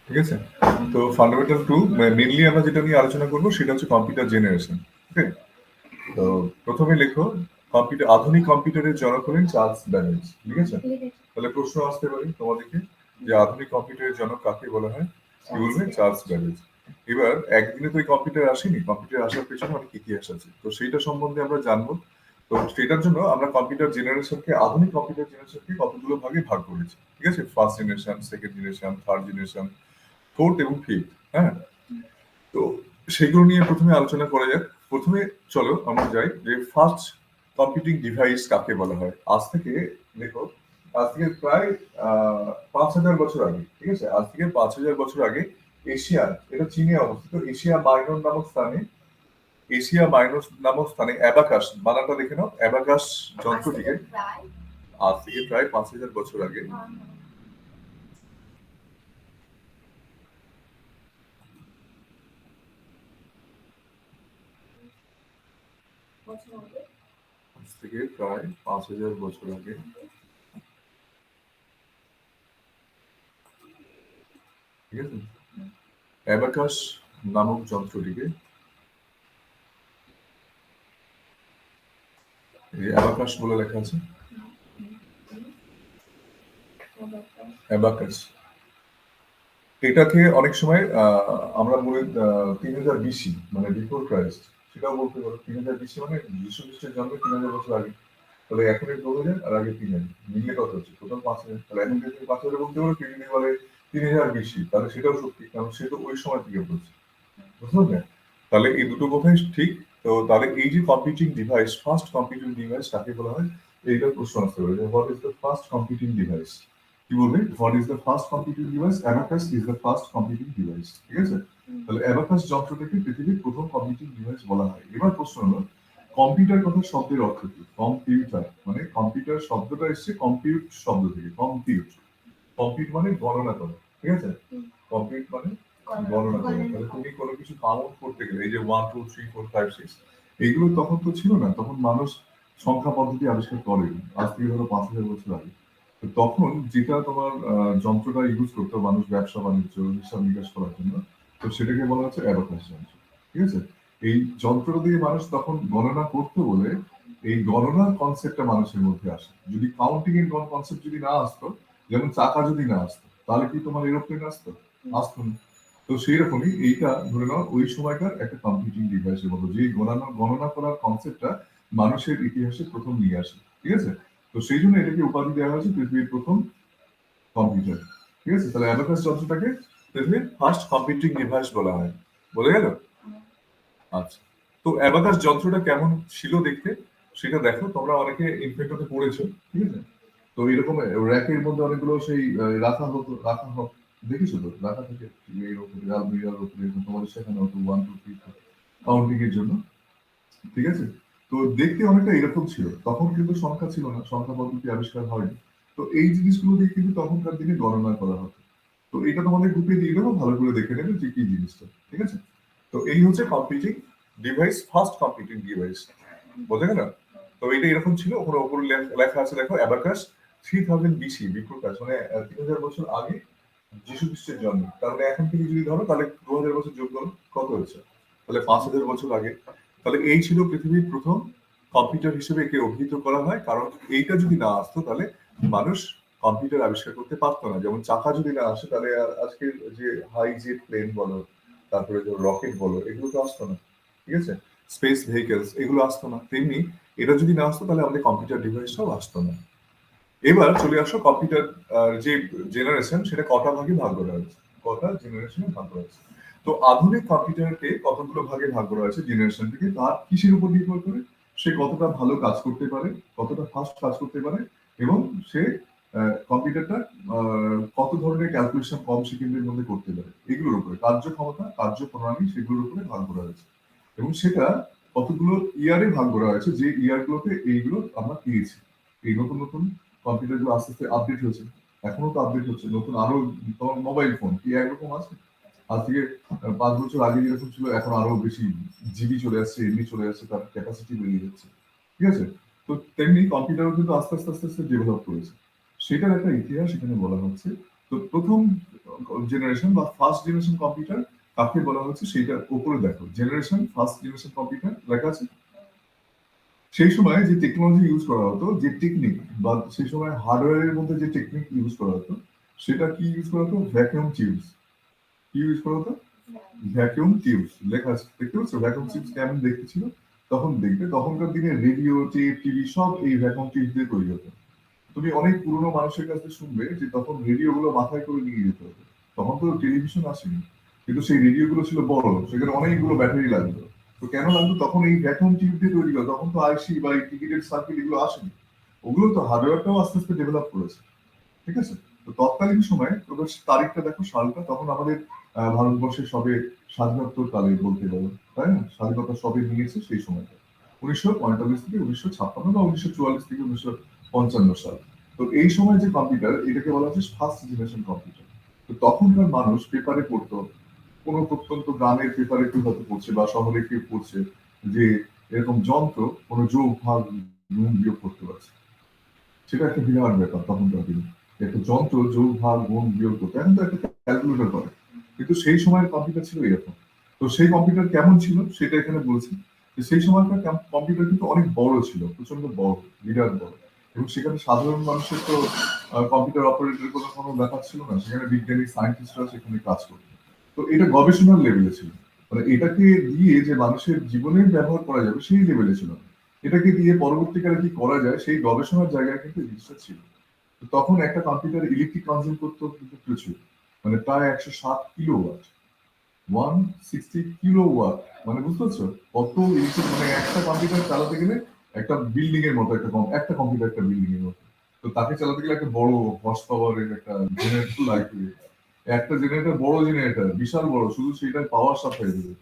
ঠিক আছে? তো ফান্ডামেন্টাল টু মেনলি আমরা যেটা নিয়ে আলোচনা করবো সেটা হচ্ছে কম্পিউটার জেনারেশন। ওকে, তো প্রথমে লেখো কম্পিউটার, আধুনিক কম্পিউটারের জনক হলেন চার্লস ব্যাবেজ। ঠিক আছে, তাহলে প্রশ্ন আসতে পারে তোমাদেরকে যে আধুনিক কম্পিউটারের জনক কাকে বলা হয়, কি বলবে? Charles Babbage. এবার একদিনে তো এই কম্পিউটার আসেনি, কম্পিউটার আসার পেছনে অনেক ইতিহাস আছে, তো সেইটা সম্বন্ধে আমরা জানবো। তো সেটার জন্য আমরা কম্পিউটার জেনারেশনকে, আধুনিক কম্পিউটার জেনারেশনকে কতগুলো ভাগে ভাগ করেছি। ঠিক আছে, first generation, second generation, third generation, fourth এবং ফিফথ। হ্যাঁ, তো সেগুলো নিয়ে প্রথমে আলোচনা করা যাক। প্রথমে চলো আমরা যাই যে ফার্স্ট কম্পিউটিং ডিভাইস কাকে বলা হয়। আজ থেকে দেখো, আজ থেকে প্রায় 5,000 বছর আগে, ঠিক আছে, আজ থেকে 5,000 বছর আগে এশিয়া, এটা চীনে অবস্থিত, এশিয়া মাইনর নামক স্থানে, এশিয়া মাইনর নামক স্থানে অ্যাবাকাস, বানানটা দেখে নাও, অ্যাবাকাস যন্ত্রটিকে, আজ থেকে প্রায় 5,000 বছর আগে আজ থেকে প্রায় 5,000 বছর আগে ঠিক আছে, অ্যাবাকাস নামক যন্ত্রটিকে, এই যে অ্যাবাকাস বলে লেখা আছে, অ্যাবাকাস, এটাকে অনেক সময় আমরা বলি 3,000 BC, মানে বিফোর ক্রাইস্ট, সেটাও বলতে পারো। 3,000 BC মানে যীশু খ্রিস্টের জন্ম 3,000 বছর আগে। তাহলে এখনের 2,000 আর আগে 3,000, মিলিয়ে কত হচ্ছে? টোটাল 5,000। তাহলে এখন যদি 5,000 বলতে পারো, কেউ যদি বলে 3,000 BC, তাহলে সেটাও সত্যি, কারণ সে তো ওই সময় থেকে বলছে। বুঝতে পারলে? তাহলে এই দুটো কথাই ঠিক। তো তাহলে এই যে computing device, first computing device কাকে বলা হয়, এইটার প্রশ্ন আসতে পারে। What is the first computing device? কি বলবে? What is the first computing device? Abacus is the first computing device. ঠিক আছে, তাহলে অ্যাবাকাস যন্ত্রটাকে পৃথিবীর প্রথম কম্পিউটিং ডিভাইস বলা হয়। এবার প্রশ্ন হলো, কম্পিউটার কথা শব্দের অর্থ কি? কম্পিউটার মানে, কম্পিউটার শব্দটা এসছে কম্পিউট শব্দ থেকে। কম্পিউট, কম্পিউট মানে গণনা করা। ঠিক আছে, কম্পিউট মানে গণনা করা। তাহলে তুমি কোনো কিছু কাউন্ট করতে গেলে, এই যে 1 2 3 4 5 6, এইগুলো তখন তো ছিল না, তখন মানুষ সংখ্যা পদ্ধতি আবিষ্কার করেনি, আজ থেকে ধরো 5,000 বছর আগে। তো তখন যেটা তোমার যন্ত্রটা ইউজ করতো মানুষ ব্যবসা বাণিজ্য, হিসাব নিকাশ করার জন্য, তো সেটাকে বলা হচ্ছে অ্যাবাকাস যন্ত্র। ঠিক আছে, এই যন্ত্রটা দিয়ে মানুষ তখন গণনা করতো বলে এই গণনার কনসেপ্টটা মানুষের মধ্যে আসে। যদি কাউন্টিং এর কনসেপ্ট যদি না আসতো, যেমন চাকা যদি না আসতো, তাহলে কি তোমার এরোপ্লেন আসতো? আসতো না। তো সেই রকমই এইটা ধরে নাও ওই সময়কার একটা কম্পিউটিং ডিভাইসের মতো, যে গণনা করার কনসেপ্টটা মানুষের ইতিহাসে প্রথম নিয়ে আসে। ঠিক আছে, তো সেই জন্য এটাকে উপাধি দেওয়া হয়েছে পৃথিবীর প্রথম কম্পিউটার। ঠিক আছে, তাহলে অ্যাবাকাস যন্ত্রটাকে পৃথিবীর ফার্স্ট কম্পিউটিং ডিভাইস বলা হয়। বলে গেল? আচ্ছা, তো অ্যাবাকাস যন্ত্রটা কেমন ছিল দেখতে সেটা দেখো। তোমরা অনেকে ইনফেক্টতে পড়েছো। ঠিক আছে, তো এরকম র্যাকের মধ্যে অনেকগুলো সেই রাখা হতো, রাখা হতো, দেখেছো তো? রাখা থেকে এর উপরে আলমিরার উপরে তোমাদের শেখানো হতো 1 2 3 কাউন্টিং এর জন্য। ঠিক আছে, তো দেখতে অনেকটা এরকম ছিল। তখন কিন্তু সংখ্যা ছিল না, সংখ্যা পদ্ধতি আবিষ্কার হয়নি। তো এই জিনিসগুলো দিয়ে কিন্তু তখনকার দিনে গণনা করা হতো। তো এটা তোমাদের গ্রুপে দিয়ে দেবো, ভালো করে দেখে নেবে যে কি জিনিসটা। ঠিক আছে, তো এই হচ্ছে computing device, first computing device. বোঝা গেল? তো এটা এরকম ছিল, ওখানে ওপরে লেখা আছে দেখো, অ্যাবাকাস 3,000 BC, বিফোর ক্রাইস্ট, মানে 3,000 বছর আগে যীশু খ্রিস্টের জন্ম। তার মানে এখন থেকে যদি ধরো, তাহলে 2,000 বছর যোগ করো, কত হচ্ছে? তাহলে 5,000 বছর আগে। তাহলে এই ছিল পৃথিবীর প্রথম কম্পিউটার হিসেবে একে অভিহিত করা হয়, কারণ এইটা যদি না আসতো তাহলে মানুষ কম্পিউটার আবিষ্কার করতে পারতো না। যেমন চাকা যদি না আসে, তাহলে আজকের যে হাই জেট প্লেন বলো, তারপরে যে রকেট বলো, এগুলো তো আসতো না। ঠিক আছে, স্পেস ভেহিকেলস এগুলো আসতো না। তেমনি এটা যদি না আসতো, তাহলে আমাদের কম্পিউটার ডিভাইসটাও আসতো না। এবার চলে আসো কম্পিউটার যে জেনারেশন, সেটা কটা ভাগে ভাগ করা হয়েছে, কটা জেনারেশনে ভাগ করা হয়েছে। তো আধুনিক কম্পিউটারকে কতগুলো ভাগে ভাগ করা হয়েছে জেনারেশন থেকে, তার কিসের উপর নির্ভর করে? সে কতটা ভালো কাজ করতে পারে, কতটা ফাস্ট কাজ করতে পারে, এবং সে কম্পিউটারটা কত ধরনের ক্যালকুলেশন কম সেকেন্ডের মধ্যে করতে পারে, এগুলোর উপরে কার্যক্ষমতা, কার্যপ্রণালী, সেগুলোর উপরে ভাগ করা হয়েছে। এবং সেটা কতগুলো ইয়ারে ভাগ করা হয়েছে, যে ইয়ারগুলোতে এইগুলো আমরা পেয়েছি। এই নতুন নতুন কম্পিউটার গুলো আস্তে আস্তে আপডেট হয়েছে, এখনো তো আপডেট হচ্ছে নতুন আরো। তোমার মোবাইল ফোন কি একরকম আছে? আজ থেকে 5 বছর আগে যেরকম ছিল, এখন আরো বেশি জিবি চলে আসছে, এমবি চলে আসছে, তার ক্যাপাসিটি বেরিয়ে যাচ্ছে। ঠিক আছে, তো তেমনি কম্পিউটারও কিন্তু আস্তে আস্তে আস্তে আস্তে ডেভেলপ করেছে, সেটার একটা ইতিহাস এখানে বলা হচ্ছে। তো প্রথম জেনারেশন বা ফার্স্ট জেনারেশন কম্পিউটার কাকে বলা হচ্ছে সেটার উপরে দেখো, জেনারেশন ফার্স্ট জেনারেশন কম্পিউটার লেখা আছে। সেই সময় যে টেকনোলজি ইউজ করা হতো, যে টেকনিক বা সেই সময় হার্ডওয়্যারের মধ্যে যে টেকনিক ইউজ করা হতো, সেটা কি ইউজ করা হতো? Vacuum tubes. কি ইউজ করা হতো? ভ্যাকুয়াম টিউবস লেখা আছে, দেখতে পাচ্ছ ভ্যাকুয়াম টিউবস কেমন দেখতে ছিল? তখন দেখবে তখনকার দিনে রেডিও, টেপ, টিভি সব এই ভ্যাকুয়াম টিউবস দিয়ে তৈরি হতো। তুমি অনেক পুরনো মানুষের কাছে শুনবে যে তখন রেডিও গুলো মাথায় করে নিয়ে যেতে হতো। তখন তো টেলিভিশন আসেনি, কিন্তু সেই রেডিও গুলো ছিল বড়, সেখানে অনেকগুলো ব্যাটারি লাগতো। তো কেন লাগতো? তখন এই ভ্যাকুয়াম টিউব দিয়ে তৈরি হতো, তখন তো আইসি বা টিকিটেড সার্কিট এগুলো আসেনি। ওগুলো তো হার্ডওয়্যারটাও আস্তে আস্তে ডেভেলপ করেছে, ঠিক আছে? তো তৎকালীন সময়ে তোদের তারিখটা দেখো, সালটা তখন আমাদের ভারতবর্ষে সবে স্বাধীনোত্তর কালে বলতে পারো, তাই না? স্বাধীনতা সবে নিয়েছে সেই সময়টা 1945 থেকে 1956 বা 1944 থেকে 1955 সাল। তো এই সময় যে কম্পিউটার, এটাকে বলা হচ্ছে ফার্স্ট জেনারেশন কম্পিউটার। তো তখনকার মানুষ পেপারে পড়তো, কোনো প্রত্যন্ত গ্রামের পেপারে কেউ হয়তো পড়ছে বা শহরে কেউ পড়ছে যে এরকম যন্ত্র কোনো যোগ ভাগ গুণ বিয়োগ করতে পারছে। সেটা একটা বিরাট ব্যাপার তখনকার দিনে। একটা যন্ত্র যোগ ভাগ গুণ বিয়োগ করতে, এখন তো একটা ক্যালকুলেটর করে, কিন্তু সেই সময়ের কম্পিউটার ছিল এরকম। তো সেই কম্পিউটার কেমন ছিল সেটা এখানে বলছি। যে সেই সময়কার কম্পিউটার কিন্তু অনেক বড় ছিল, প্রচন্ড বড়, বিরাট বড়। এবং সেখানে সাধারণ মানুষের তো কম্পিউটার অপারেটরের কোনো ব্যাপার ছিল না, সেখানে বিজ্ঞানী সায়েন্টিস্টরা সেখানে কাজ করতো। তো এটা গবেষণার লেভেলে ছিল, মানে এটাকে দিয়ে যে মানুষের জীবনে ব্যবহার করা যাবে সেই লেভেলে ছিল না। এটাকে দিয়ে পরবর্তীকালে কি করা যায় সেই গবেষণার জায়গায় কিন্তু জিনিসটা ছিল। তো তখন একটা কম্পিউটার ইলেকট্রিক কনজিউম করতে কিন্তু প্রচুর, মানে প্রায় 160 কিলোওয়াট, 160 কিলোওয়াট। মানে বুঝতে পারছো কত ইলেকট্রিক, মানে একটা কম্পিউটার চালাতে গেলে একটা বিল্ডিং এর মতো, একটা কম্পিউটার একটা বিল্ডিং এর মতো। তো তাকে চালাতে গেলে একটা বড় হর্স পাওয়ারের একটা জেনারেটর লাগবে, একটা জেনারেটর, বড় জেনারেটর, বিশাল বড়, শুধু সেটার পাওয়ার সাপ্লাই দেবে।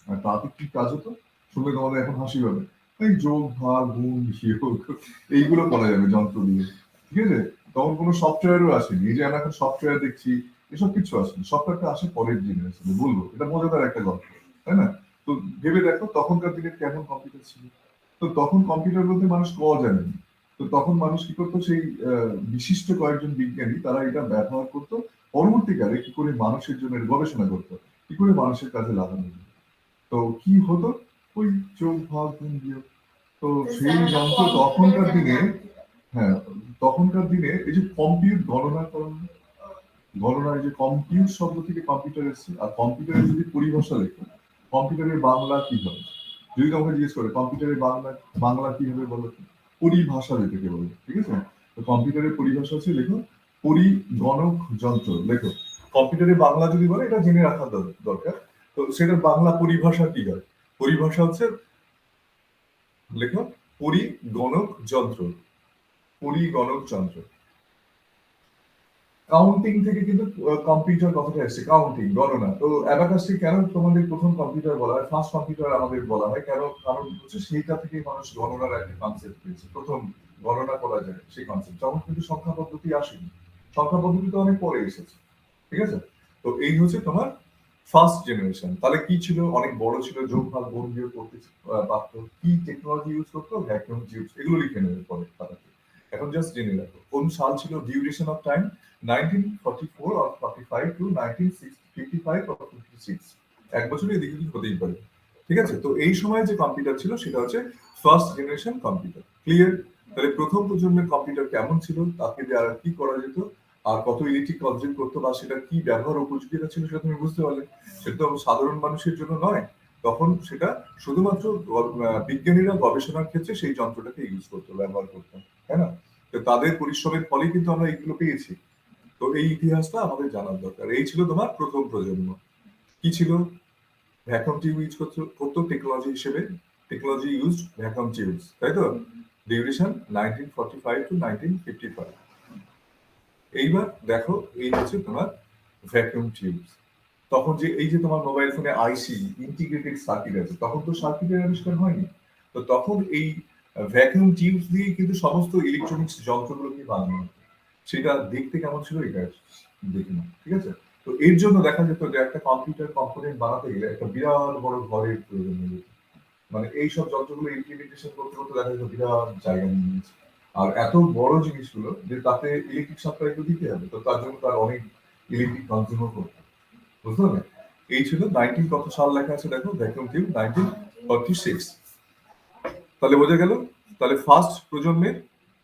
আর তাতে কি কাজ হতো শুনলে তোমাদের এখন হাসি পাবে। এই যোগ ভাগ গুণ বিয়োগ এইগুলো করা যাবে যন্ত্র দিয়ে, ঠিক আছে? তখন কোনো সফটওয়্যারও আসেনি, এই যে আমরা এখন সফটওয়্যার দেখছি, এসব কিছু আসেনি। সফটওয়্যারটা আসে পরের জেনারেশনে, বলবো এটা মজাদার একটা গল্প, তাই না? তো ভেবে দেখো তখনকার দিনে কেমন কম্পিউটার ছিল। তো তখন কম্পিউটার বলতে মানুষ জানেনি। তো তখন মানুষ কি করতো, সেই বিশিষ্ট কয়েকজন বিজ্ঞানী তারা এটা ব্যবহার করতো, পরবর্তীকালে কি করে মানুষের জন্য এর গবেষণা করতো, কি করে মানুষের কাজে লাগানো যায়। তো কি হতো, ওই যোগ ভাগ গুণ বিয়োগ। তো সেই যন্ত্র তখনকার দিনে, হ্যাঁ, তখনকার দিনে এই যে কম্পিউট গণনা করা, গণনা, এই যে কম্পিউট শব্দ থেকে কম্পিউটার এসেছে। আর কম্পিউটারের যদি পরিভাষা লেখো, কম্পিউটারের বাংলা কি হবে? যদি তোমাকে জিজ্ঞেস করে কম্পিউটারের বাংলা, বাংলা কি হবে বলো তো? পরিভাষা যেটাকে বলে, ঠিক আছে? তো কম্পিউটারের পরিভাষা হচ্ছে, লেখো পরিগণক যন্ত্র, লেখো। কম্পিউটারের বাংলা যদি বলে, এটা জেনে রাখা দরকার। তো সেটার বাংলা পরিভাষা কি হয়? পরিভাষা হচ্ছে, লেখো পরিগণক যন্ত্র, পরিগণক যন্ত্র। কাউন্টিং থেকে কিন্তু কম্পিউটার কথাটা এসেছে, কাউন্টিং, গণনা। তো অ্যাবাকাসকে কেন তোমাদের প্রথম কম্পিউটার বলা হয়, ফার্স্ট কম্পিউটার আমাদের বলা হয় কেন? কারণ হচ্ছে সেইটা থেকে মানুষ গণনার একটা কনসেপ্ট পেয়েছে, প্রথম গণনা করা যায় সেই কনসেপ্ট। তখন কিন্তু সংখ্যা পদ্ধতি আসেনি, সংখ্যা পদ্ধতি তো অনেক পরে এসেছে, ঠিক আছে? তো এই হচ্ছে তোমার ফার্স্ট জেনারেশন। তাহলে কি ছিল? অনেক বড় ছিল, যোগ ভাগ গুণ বিয়োগ করতে পারতো। কি টেকনোলজি ইউজ করতো? Vacuum tubes. এগুলো লিখে নেবে পরে খাতাতে। এখন জাস্ট জেনে রাখো কোন সাল ছিল, duration of time 1944 or 45 to 1955 or 56। এক বছরে এদিক ওদিক হতেই পারে, ঠিক আছে? তো এই সময় যে কম্পিউটার ছিল সেটা হচ্ছে ফার্স্ট জেনারেশন কম্পিউটার। ক্লিয়ার? তাহলে প্রথম প্রজন্মের কম্পিউটার কেমন ছিল, তাকে দিয়ে আর কি করা যেত, আর কত ইলেকট্রিক কনজিউম করতো, বা সেটা কি ব্যবহার উপযোগিতা ছিল, সেটা তুমি বুঝতে পারলে। সেটা তো সাধারণ মানুষের জন্য নয়, তখন সেটা শুধুমাত্র বিজ্ঞানীরা গবেষণার ক্ষেত্রে সেই যন্ত্রটাকে ইউজ করতো, ব্যবহার করতো, তাই না? তো তাদের পরিশ্রমের ফলেই কিন্তু আমরা এগুলো পেয়েছি। তো এই ইতিহাসটা আমাদের জানার দরকার। এই ছিল তোমার প্রথম প্রজন্ম। কি ছিল? ভ্যাকুয়াম টিউব ইউজ করতো টেকনোলজি হিসেবে, টেকনোলজি ইউজ ভ্যাকুয়াম টিউবস, তাই তো? Duration 1945 to 1955। এইবার দেখো, এই হচ্ছে তোমার ভ্যাকুয়াম টিউবস। তখন যে এই যে তোমার মোবাইল ফোনে আইসি, ইন্টিগ্রেটেড সার্কিট আছে, তখন তো সার্কিটের আবিষ্কার হয়নি। তো তখন এই ভ্যাকুয়াম টিউবস দিয়ে কিন্তু সমস্ত ইলেকট্রনিক্স যন্ত্রগুলোকে বানানো হতো। সেটা দেখতে কেমন ছিল এটা দেখে নাও, ঠিক আছে? তো এর জন্য দেখা যেত যে একটা কম্পিউটার কম্পোনেন্ট বানাতে গেলে একটা বিরাট বড় ঘরের প্রয়োজন হয়ে যেত। মানে এই সব যন্ত্রগুলো ইমপ্লিমেন্টেশন করতে করতে দেখা যেত বিরাট জায়গা নিয়ে নিয়েছে। আর এত বড় জিনিসগুলো যে তাতে ইলেকট্রিক সাপ্লাই তো দিতে হবে, তো তার জন্য তার অনেক ইলেকট্রিক কনজিউমও করতে হবে। বুঝতে পারলে? এই ছিল 19 কত সাল লেখা আছে দেখো, ভ্যাকুয়াম টিউব 1946। তাহলে বোঝা গেল, তাহলে ফার্স্ট প্রজন্মের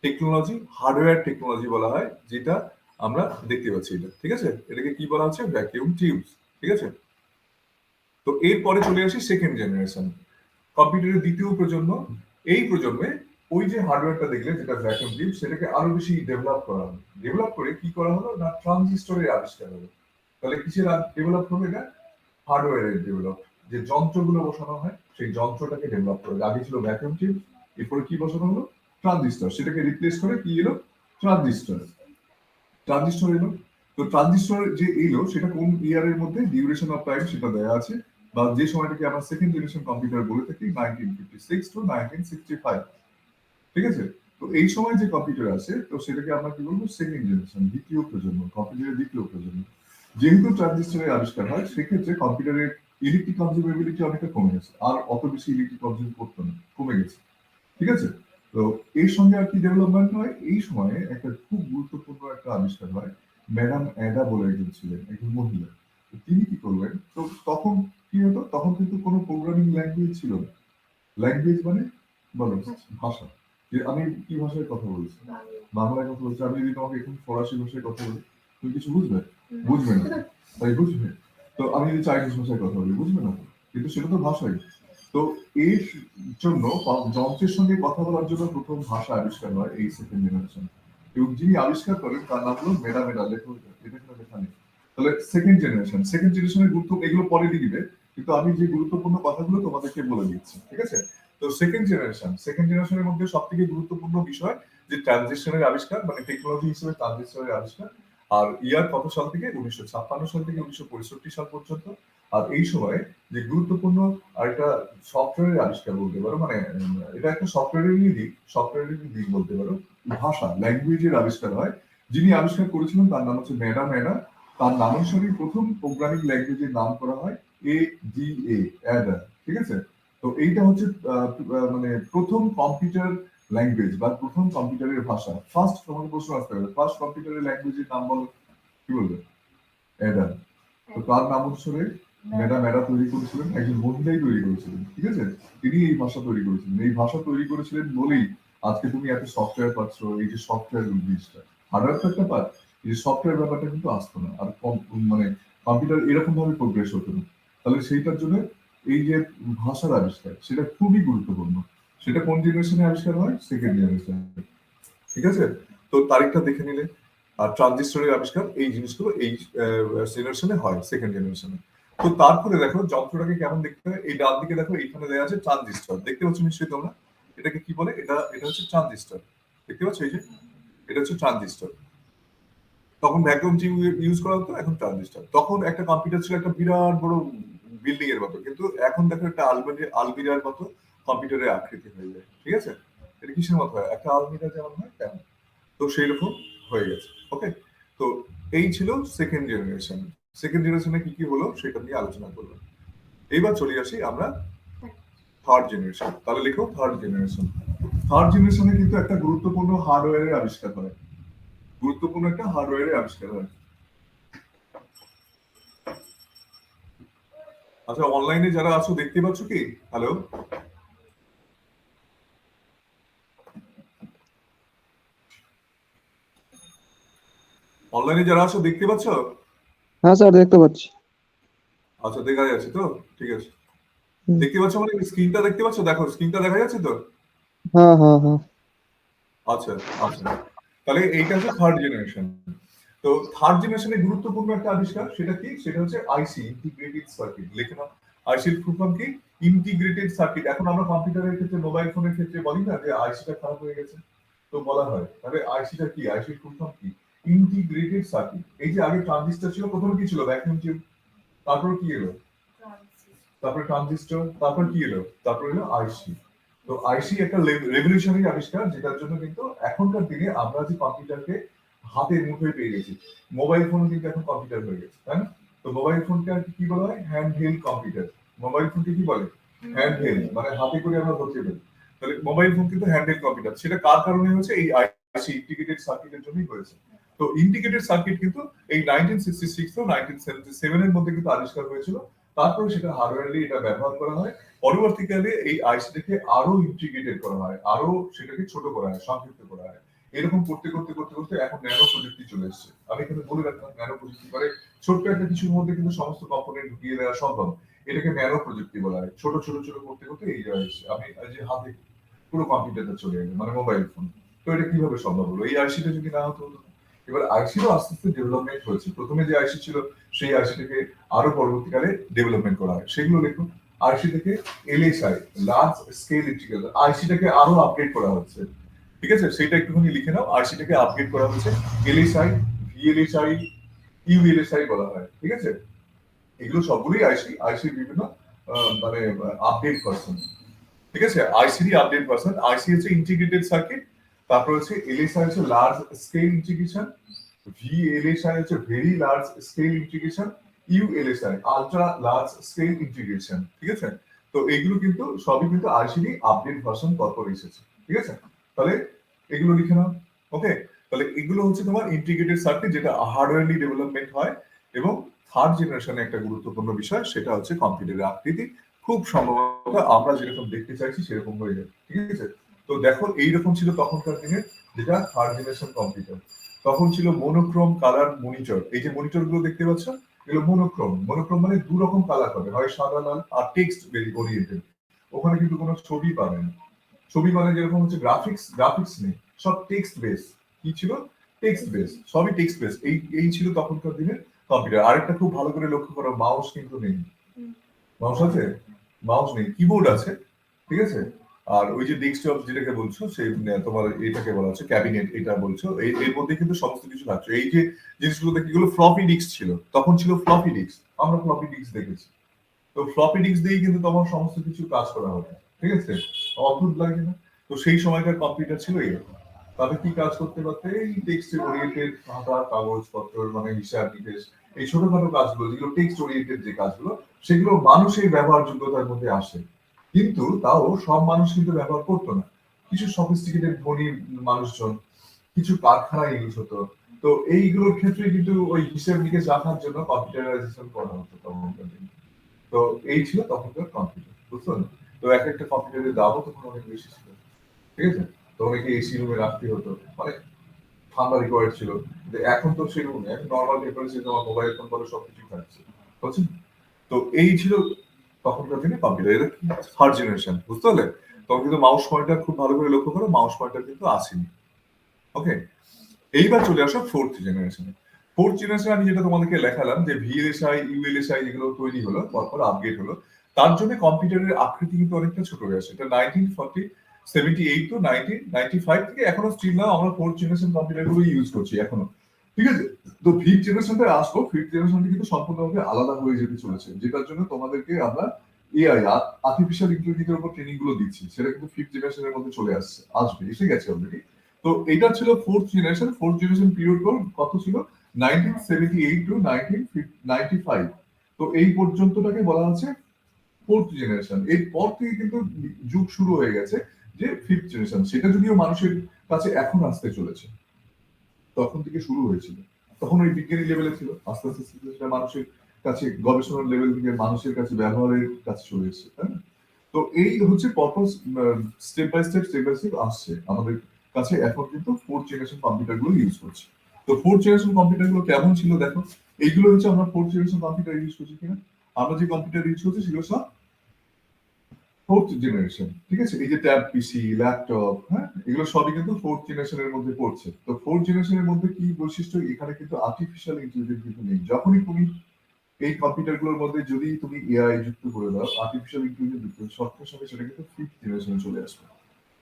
টেকনোলজি হার্ডওয়্যার টেকনোলজি বলা হয়, যেটা আমরা দেখতে পাচ্ছি এটা, ঠিক আছে? এটাকে কি বলা হচ্ছে? ভ্যাকুয়াম টিউবস, ঠিক আছে? তো এরপরে চলে আসি সেকেন্ড জেনারেশন, কম্পিউটারের দ্বিতীয় প্রজন্ম। এই প্রজন্মে ওই যে হার্ডওয়্যারটা দেখলে যেটা ভ্যাকুয়াম টিউব, সেটাকে আরো বেশি ডেভেলপ করা হলো। ডেভেলপ করে কি করা হলো না, ট্রানজিস্টরের আবিষ্কার হলো। তাহলে কিসের ডেভেলপ হলো? এটা হার্ডওয়্যারের ডেভেলপ, যে যন্ত্রগুলো বসানো হয় সেই যন্ত্রটাকে ডেভেলপ করে। আগে ছিল ভ্যাকুয়াম টিউব, এরপরে কি বসানো হলো? ট্রানজিস্টর। সেটাকে রিপ্লেস করে কি এলো? ট্রানজিস্টর। ট্রানজিস্টর এলো। তো ট্রানজিস্টর যে এলো সেটা কোন ইয়ারের মধ্যে, ডিউরেশন অফ টাইম সেটা দেওয়া আছে, বা যে সময়টাকে আমরা সেকেন্ড জেনারেশন কম্পিউটার বলে থাকি 1956 টু 1965, ঠিক আছে? তো এই সময় যে কম্পিউটার আছে, তো সেটাকে আমরা কি বলবো? সেকেন্ড জেনারেশন, দ্বিতীয় প্রজন্ম, কম্পিউটারের দ্বিতীয় প্রজন্ম। যেহেতু ট্রানজিস্টরের আবিষ্কার হয়, সেক্ষেত্রে কম্পিউটারের ইলেকট্রিক কনজিউমেবিলিটি অনেকটা কমে গেছে, আর অত বেশি ইলেকট্রিক কনজিউম করতো না, কমে গেছে, ঠিক আছে? তো এর সঙ্গে আর কি ডেভেলপমেন্ট হয়, এই সময়ে একটা খুব গুরুত্বপূর্ণ একটা আবিষ্কার হয়। ম্যাডাম অ্যাডা বলে একজন ছিলেন, একজন মহিলা। তো তিনি কি করবেন? তো তখন কি হতো, তখন কিন্তু কোনো প্রোগ্রামিং ল্যাঙ্গুয়েজ ছিল না। ল্যাঙ্গুয়েজ মানে বলো, ভাষা। যে আমি কি ভাষায় কথা বলছি? বাংলায় কথা বলছি। আমি যদি তোমাকে এখন ফরাসি ভাষায় কথা বলি, তুমি কিছু বুঝবে? বুঝবে না, তাই বুঝবে? তো আমি যদি চাইনিজ ভাষায় কথা বলি, বুঝবে না? কিন্তু সেটা তো ভাষাই। তো এর জন্য যন্ত্রের সঙ্গে কথা বলার জন্য প্রথম ভাষা আবিষ্কার হয় এই সেকেন্ড জেনারেশন, এবং যিনি আবিষ্কার করেন তার নাম হলো মেডা মেডা। লেখো, এটা কোনো লেখা নেই। তাহলে সেকেন্ড জেনারেশনের গুরুত্ব এগুলো পরে লিখবে, কিন্তু আমি যে গুরুত্বপূর্ণ কথাগুলো তোমাদেরকে বলে দিচ্ছি, ঠিক আছে? তো সেকেন্ড জেনারেশনের মধ্যে সব থেকে গুরুত্বপূর্ণ বিষয় যে ট্রানজিশনের আবিষ্কার, মানে টেকনোলজি হিসেবে ট্রানজিশনের আবিষ্কার। আর ইয়ার কত সাল থেকে? 1956 সাল থেকে 1965 সাল পর্যন্ত। আর এই সময়ে যে গুরুত্বপূর্ণ আরেকটা সফটওয়্যারের আবিষ্কার বলতে পারো, মানে এটা একটা সফটওয়্যারেরই দিক বলতে পারো। ভাষা, ল্যাঙ্গুয়েজের আবিষ্কার হয়। যিনি আবিষ্কার করেছিলেন তার নাম হচ্ছে ম্যাডাম অ্যাডা। তার নামানুসারেই প্রথম প্রোগ্রামিং ল্যাঙ্গুয়েজের নাম করা হয় ADA, অ্যাডা, ঠিক আছে? তো এইটা হচ্ছে মানে প্রথম কম্পিউটার ল্যাঙ্গুয়েজ বা প্রথম কম্পিউটারের ভাষা। ফার্স্ট, তোমাকে প্রশ্ন আসতে হবে, ফার্স্ট কম্পিউটারের ল্যাঙ্গুয়েজের নাম বলো, কি বলবে? অ্যাডা। তো তার নাম অনুসারে ম্যাডাম অ্যাডা তৈরি করেছিলেন, একজন মহিলাই তৈরি করেছিলেন, ঠিক আছে? তিনি এই ভাষা তৈরি করেছিলেন। এই ভাষা তৈরি করেছিলেন বলেই আজকে তুমি এত সফটওয়্যার পাচ্ছ। এই যে সফটওয়্যার জিনিসটা, হার্ডওয়্যার তো একটা পার্ট, এই যে সফটওয়্যার ব্যাপারটা কিন্তু আসতো না, আর মানে কম্পিউটার এরকম ভাবে প্রোগ্রেস হতো না। তাহলে সেইটার জন্য এই যে ভাষার আবিষ্কার, সেটা খুবই গুরুত্বপূর্ণ। সেটা কোন জেনারেশনে আবিষ্কার হয়? সেকেন্ড জেনারেশনে, ঠিক আছে? তো তারিখটা দেখে নিলে। আর ট্রানজিস্টরের আবিষ্কার, এই জিনিসগুলো এই জেনারেশনে হয়, সেকেন্ড জেনারেশনে। তো তারপরে দেখো যন্ত্রটাকে কেমন দেখতে হয়। এই ডান দিকে দেখো, এইখানে দেওয়া আছে ট্রানজিস্টর, দেখতে পাচ্ছ নিশ্চয়ই তোমরা? এটাকে কি বলে? এটা এটা হচ্ছে ট্রানজিস্টর, দেখতে পাচ্ছ? এই যে এটা হচ্ছে ট্রানজিস্টর। তখন ভ্যাকুয়াম টিউব ইউজ করা হতো, এখন ট্রানজিস্টর। তখন একটা কম্পিউটার ছিল একটা বিরাট বড় বিল্ডিং এর মতো, কিন্তু এখন দেখো একটা আলমিরার মতো কম্পিউটারের আকৃতি হয়ে যায়, ঠিক আছে? এটা কিসের মতো হয়? একটা আলমিরা যেমন হয় তেমন। তো সেই রকম হয়ে গেছে, ওকে? তো এই ছিল সেকেন্ড জেনারেশন। সেকেন্ড জেনারেশনে কি কি হলো সেটা নিয়ে আলোচনা করলাম। এইবার চলে আসি আমরা থার্ড জেনারেশন। তাহলে লিখো থার্ড জেনারেশন। থার্ড জেনারেশনে কিন্তু একটা গুরুত্বপূর্ণ হার্ডওয়্যারের আবিষ্কার হয়। গুরুত্বপূর্ণ একটা হার্ডওয়্যারের আবিষ্কার হয়। আচ্ছা, অনলাইনে যারা আছো দেখতে পাচ্ছ কি? হ্যালো, অনলাইনে যারা আছো দেখতে পাচ্ছ? হ্যাঁ স্যার, দেখতে পাচ্ছি। আচ্ছা, দেখা যাচ্ছে তো? ঠিক আছে। হুম। দেখতে পাচ্ছ মানে স্ক্রিনটা দেখতে পাচ্ছ? দেখো, স্ক্রিনটা দেখা যাচ্ছে তো? হ্যাঁ হ্যাঁ হ্যাঁ। আচ্ছা, আচ্ছা। তাহলে এইটা হচ্ছে থার্ড জেনারেশন। তো থার্ড জেনারেশনের গুরুত্বপূর্ণ একটা আবিষ্কার, সেটা কি? সেটা হচ্ছে আইসি, ইন্টিগ্রেটেড সার্কিট। লিখে নাও, আইসির ফুল ফর্ম কি? Integrated circuit. এখন আমরা কম্পিউটারের ক্ষেত্রে, মোবাইল ফোনের ক্ষেত্রে বলি না যে আইসিটা খারাপ হয়ে গেছে, তো বলা হয় তাহলে আইসিটা কি? আইসির ফুল ফর্ম কি? Integrated circuit. এই যে আগে ট্রানজিস্টর ছিল, প্রথমে কি ছিল? Vacuum tube. তারপর কি এলো? তারপর ট্রানজিস্টর। তারপর কি এলো? তারপর এলো আইসি। তো আইসি একটা রেভলিউশনারি আবিষ্কার, যেটার জন্য কিন্তু এখনকার দিনে আমরা যে কম্পিউটারকে হাতের মুঠোয় পেয়ে গেছি, মোবাইল ফোন কিন্তু এখন কম্পিউটার হয়ে গেছে, তাই না? তো মোবাইল ফোনকে আর কি বলা হয়? Hand held computer. মোবাইল ফোনকে কি বলে? হ্যান্ডহেল্ড মানে হাতে করে আমরা ধরতে পারি। তাহলে মোবাইল ফোন কিন্তু হ্যান্ডহেল্ড কম্পিউটার। সেটা কার কারণে হয়েছে? এই আইসি ইন্টিগ্রেটেড সার্কিটের জন্যই হয়েছে। তো ইন্টিগ্রেটেড সার্কিট কিন্তু এই 1966 ও 1977 এর মধ্যে কিন্তু আবিষ্কার হয়েছিল। তারপরে সেটা হার্ডওয়্যারলি এটা ব্যবহার করা হয়। পরবর্তীকালে এই আইসিটাকে আরো ইন্টিগ্রেটেড করা হয়, আরো সেটাকে ছোট করা হয়, সংক্ষিপ্ত করা হয়। এরকম করতে করতে করতে করতে এখন ন্যানো প্রযুক্তি চলে এসেছে। আমি এখানে বলে রাখলাম ন্যানো প্রযুক্তি মানে ছোট্ট একটা কিছুর মধ্যে কিন্তু সমস্ত কম্পোনেন্ট ঢুকিয়ে দেওয়া সম্ভব। এটাকে ন্যানো প্রযুক্তি বলা হয়। ছোট ছোট ছোট করতে করতে এই জায়গায় এসেছে। আমি এই যে হাতে পুরো কম্পিউটারটা চলে গেল মানে মোবাইল ফোন। তো এটা কিভাবে সম্ভব হলো? এই আইসিটা যদি না হতো হতো না। এবার আইসিরও আস্তে আস্তে ডেভেলপমেন্ট হয়েছে। প্রথমে যে আইসি ছিল সেই আইসিটাকে আরো পরবর্তীকালে ডেভেলপমেন্ট করা হয়। সেগুলো দেখুন আইসি থেকে এলএসআই লার্জ স্কেল ইন্টিগ্রেটর আইসিটাকে আরো আপডেট করা হচ্ছে। ঠিক আছে? সেটা একটুখানি লিখে নাও। আইসিটাকে আপডেট করা হচ্ছে এলএসআই, ভিএলএসআই, ইউএলএসআই বলা হয়। ঠিক আছে? এগুলো সবগুলোই আইসির বিভিন্ন মানে আপডেট ভার্সন। ঠিক আছে? ICD update version. আইসি হচ্ছে ইন্টিগ্রেটেড সার্কিট, তারপর হচ্ছে এলএসআই হচ্ছে লার্জ স্কেল ইন্টিগ্রেশন, ভিএলএসআই হচ্ছে very large scale integration, ইউএলএসআই ultra large scale integration. ঠিক আছে? তো এগুলো কিন্তু সবই কিন্তু আইসিডি আপডেট ভার্সন পরপর এসেছে। ঠিক আছে? তাহলে এগুলো লিখে নাও। ওকে? তাহলে এগুলো হচ্ছে তোমার ইন্টিগ্রেটেড সার্কিট যেটা হার্ডওয়্যারলি ডেভেলপমেন্ট হয় এবং থার্ড জেনারেশনে একটা গুরুত্বপূর্ণ বিষয় সেটা হচ্ছে কম্পিউটারের আকৃতি খুব সম্ভবত আমরা যেরকম দেখতে চাইছি সেরকম হয়ে যাবে। ঠিক আছে? তো দেখো এইরকম ছিল তখনকার দিনে যেটা থার্ড জেনারেশন কম্পিউটার। তখন ছিল মোনোক্রোম কালার মনিটর। এই যে মনিটর গুলো দেখতে পাচ্ছ এগুলো মোনোক্রোম। মোনোক্রোম মানে দু রকম কালার হবে, হয় সাদা লাল আর টেক্সট ওরিয়েন্টেড। ওখানে কিন্তু কোনো ছবি পাবে না। ছবি মানে যেরকম হচ্ছে গ্রাফিক্স নেই, সব টেক্সট বেস। কি ছিল? টেক্সট বেস, সবই টেক্সট বেস। এই এই ছিল তখনকার দিনে কম্পিউটার। আরেকটা খুব ভালো করে লক্ষ্য করো, মাউস কিন্তু নেই। মাউস আছে? মাউস নেই, কিবোর্ড আছে। ঠিক আছে? আর ওই যে ডেস্কটপ যেটাকে বলছো সেই তোমার এটাকে বলা হচ্ছে ক্যাবিনেট, এটা বলছো এর মধ্যে কিন্তু সমস্ত কিছু থাকছে। এই যে জিনিসগুলো দেখি এগুলো ফ্লপি ডিস্ক ছিল, তখন ছিল ফ্লপি ডিস্ক। আমরা ফ্লপি ডিস্ক দেখেছি। তো ফ্লপি ডিস্ক দিয়েই কিন্তু তখন সমস্ত কিছু কাজ করা হতো। ঠিক আছে? অদ্ভুত লাগে না? তো সেই সময়কার কম্পিউটার ছিল এরকম। তাদের কি কাজ করতে পারতে? এই টেক্সট ওরিয়েন্টেড খাতা কাগজপত্র মানে হিসাব নিকেশ, এই ছোটখাটো কাজগুলো যেগুলো টেক্সট ওরিয়েন্টেড যে কাজগুলো সেগুলো মানুষের ব্যবহারযোগ্যতার মধ্যে আসে। কিন্তু তাও সব মানুষ কিন্তু ব্যবহার করতো না। কিছু সফিস্টিকেটেড ধনী মানুষজন, কিছু কারখানায় ইউজ হতো। তো এইগুলোর ক্ষেত্রে কিন্তু ওই হিসেব নিকেশ রাখার জন্য কম্পিউটারাইজেশন করা হতো তখনকার দিনে। তো এই ছিল তখনকার কম্পিউটার, বুঝছো? তো এক একটা কম্পিউটারের দামও তখন অনেক বেশি ছিল। ঠিক আছে? তো অনেকে এসি রুমে রাখতে হতো, মানে ঠান্ডা রিকোয়ার্ড ছিল। কিন্তু এখন তো সেরকম নেই, এখন নর্মাল টেম্পারেচার তোমার মোবাইল ফোন বলে সবকিছু থাকছে। বুঝছেন? তো এই ছিল তখনকার দিনে কম্পিউটার। এটা থার্ড জেনারেশন, বুঝতে পারলে? তখন কিন্তু মাউস পয়েন্টার খুব ভালো করে লক্ষ্য করো, মাউস পয়েন্টার কিন্তু আসেনি। ওকে? এইবার চলে আসো ফোর্থ জেনারেশনে। ফোর্থ জেনারেশনে আমি যেটা তোমাদেরকে লেখালাম যে ভিএলএসআই, ইউএলএসআই যেগুলো তৈরি হলো, পরপর আপগ্রেড হলো, তার জন্য কম্পিউটারের আকৃতি কিন্তু অনেকটা ছোট হয়ে আসে। এটা 1978 টু 1995 থেকে এখনো স্টিল নাও আমরা ফোর্থ জেনারেশন কম্পিউটার গুলো ইউজ করছি এখনো। ঠিক আছে? তো ফিফথ জেনারেশনটা আসবো। ফিফথ জেনারেশনটা কিন্তু সম্পূর্ণভাবে আলাদা হয়ে যেতে চলেছে, যেটার জন্য তোমাদেরকে আমরা এআই আর্টিফিশিয়াল ইন্টেলিজেন্সের উপর ট্রেনিং গুলো দিচ্ছি। সেটা কিন্তু ফিফথ জেনারেশনের মধ্যে চলে আসবে, এসে গেছে অলরেডি। তো এটা ছিল fourth generation. Fourth generation period কত ছিল? 1978 টু 1995। তো এই পর্যন্তটাকে বলা হচ্ছে ফোর্থ জেনারেশন। এরপর থেকে কিন্তু যুগ শুরু হয়ে গেছে যে ফিফথ জেনারেশন। সেটা যদিও মানুষের কাছে এখন আসতে চলেছে, তখন থেকে শুরু হয়েছিল। তখন ওই বিজ্ঞানী লেভেলে ছিল, আস্তে আস্তে আস্তে সেটা মানুষের কাছে গবেষণার লেভেল থেকে মানুষের কাছে ব্যবহারের কাছে চলে এসেছে। তাই না? তো এই হচ্ছে পরপর স্টেপ বাই স্টেপ আসছে আমাদের কাছে। এখন কিন্তু ফোর্থ জেনারেশন কম্পিউটার গুলো ইউজ করছে। তো ফোর্থ জেনারেশন কম্পিউটার গুলো কেমন ছিল দেখো। এইগুলো হচ্ছে আমরা ফোর্থ জেনারেশন কম্পিউটার ইউজ করছি কিনা। আমরা যে কম্পিউটার ইউজ করছি সেগুলো সব ফোর্থ জেনারেশন। ঠিক আছে? এই যে ট্যাব পিসি, ল্যাপটপ, হ্যাঁ, এগুলো সবই কিন্তু ফোর্থ জেনারেশনের মধ্যে পড়ছে। তো ফোর্থ জেনারেশনের মধ্যে কি বৈশিষ্ট্য? এখানে কিন্তু আর্টিফিশিয়াল ইন্টেলিজেন্স কিন্তু নেই। যখনই তুমি এই কম্পিউটার গুলোর মধ্যে যদি তুমি এআই যুক্ত করে দাও, আর্টিফিশিয়াল ইন্টেলিজেন্স যুক্ত সঙ্গে সঙ্গে সেটা কিন্তু ফিফথ জেনারেশনে চলে আসবে।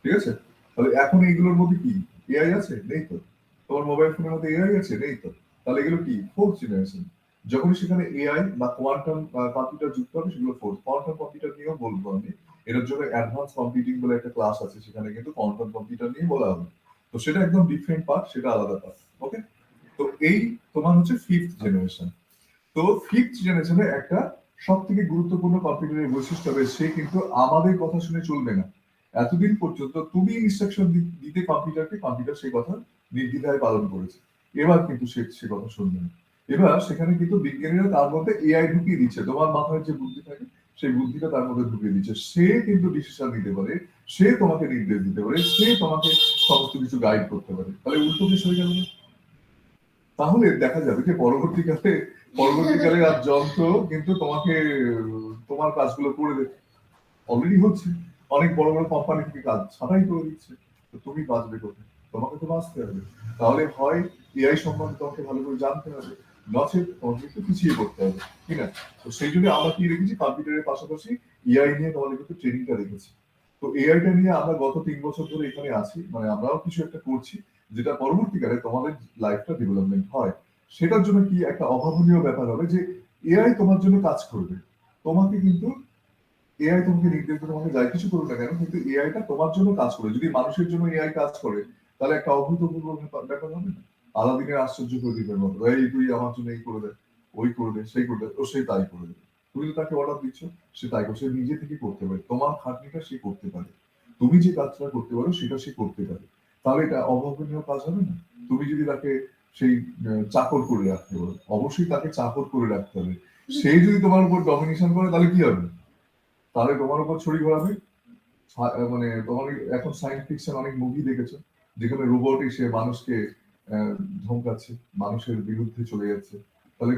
ঠিক আছে? তাহলে এখন এইগুলোর মধ্যে কি এআই আছে? নেই তো। তোমার মোবাইল ফোনের মধ্যে এআই আছে? নেই তো। তাহলে এগুলো কি ফোর্থ জেনারেশন। যখনই সেখানে এআই বা কোয়ান্টাম কম্পিউটার যুক্ত হবে সেগুলো ফোর্থ। কোয়ান্টাম কম্পিউটার নিয়েও বলবো আমি। এটার জন্য অ্যাডভান্স কম্পিউটিং বলে একটা ক্লাস আছে, সেখানে কিন্তু কোয়ান্টাম কম্পিউটার নিয়ে বলা হবে। তো সেটা একদম ডিফারেন্ট পার্ট, সেটা আলাদা পার্ট। ওকে? তো এই তোমার হচ্ছে ফিফথ জেনারেশন। তো ফিফথ জেনারেশনে একটা সব থেকে গুরুত্বপূর্ণ কম্পিউটারের বৈশিষ্ট্য হবে সে কিন্তু আমাদের কথা শুনে চলবে না। এতদিন পর্যন্ত তুমি ইনস্ট্রাকশন দিতে কম্পিউটারকে, কম্পিউটার সেই কথা নির্দ্বিধায় পালন করেছে। এবার কিন্তু সে কথা শুনবে না। এবার সেখানে কিন্তু বিজ্ঞানীরা তার মধ্যে এআই ঢুকিয়ে দিচ্ছে। তোমার মাথায় যে বুদ্ধি থাকে সেই বুদ্ধিটা তার মধ্যে ঢুকিয়ে দিচ্ছে। সে কিন্তু ডিসিশন নিতে পারে, সে তোমাকে নির্দেশ দিতে পারে, সে তোমাকে সমস্ত কিছু গাইড করতে পারে। তাহলে উল্টো কেস হয়ে গেল না? তাহলে দেখা যাবে যে পরবর্তীকালে আর যন্ত্র কিন্তু তোমাকে তোমার কাজগুলো করে দেবে। অলরেডি হচ্ছে। অনেক বড় বড় কোম্পানি থেকে কাজ ছাঁটাই করে দিচ্ছে। তো তুমি বাঁচবে কোথায়? তোমাকে তো বাঁচতে হবে। তাহলে হয় এআই সম্বন্ধে তোমাকে ভালো করে জানতে হবে, নচেত তোমাকে একটু পিছিয়ে পড়তে হবে, ঠিক না? তো সেই জন্য আমরা কি রেখেছি, কম্পিউটারের পাশাপাশি এআই নিয়ে তোমাদের কিন্তু ট্রেনিংটা রেখেছি। তো এআইটা নিয়ে আমরা গত ৩ বছর ধরে এখানে আছি, মানে আমরাও কিছু একটা করছি, যেটা পরবর্তীকালে তোমাদের লাইফটা ডেভেলপমেন্ট হয়। সেটার জন্য কি একটা অভাবনীয় ব্যাপার হবে যে এআই তোমার জন্য কাজ করবে। তোমাকে কিন্তু এআই তোমাকে নির্দেশ দেবে, তোমাকে যাই কিছু করুক না কেন, কিন্তু এআইটা তোমার জন্য কাজ করে। যদি মানুষের জন্য এআই কাজ করে, তাহলে একটা অভূতপূর্ব ব্যাপার হবে না? আলাদিনের আশ্চর্য প্রদীপের মতো, এই তুই আমার জন্য এই করে দে, ওই করে দে, সেই করে দে, ও সে তাই করে দেবে। তুমি তো তাকে অর্ডার দিচ্ছ, সে তাই করছে। সে নিজে থেকে করতে পারে, তোমার খাটনিটা সে করতে পারে। তুমি যে কাজটা করতে পারো সেটা সে করতে পারে। তাহলে এটা অভাবনীয় কাজ হবে না? তুমি যদি তাকে সেই চাকর করে রাখতে পারো, অবশ্যই তাকে চাকর করে রাখতে হবে। সে যদি তোমার উপর ডমিনেশন করে, তাহলে কি হবে? তাহলে তোমার উপর ছড়ি ঘোরাবে। মানে তোমার এখন সায়েন্স ফিকশন অনেক মুভি দেখেছো, যেখানে রোবট এসে মানুষকে ধমকাচ্ছে, মানুষের বিরুদ্ধে চলে যাচ্ছে। তাহলে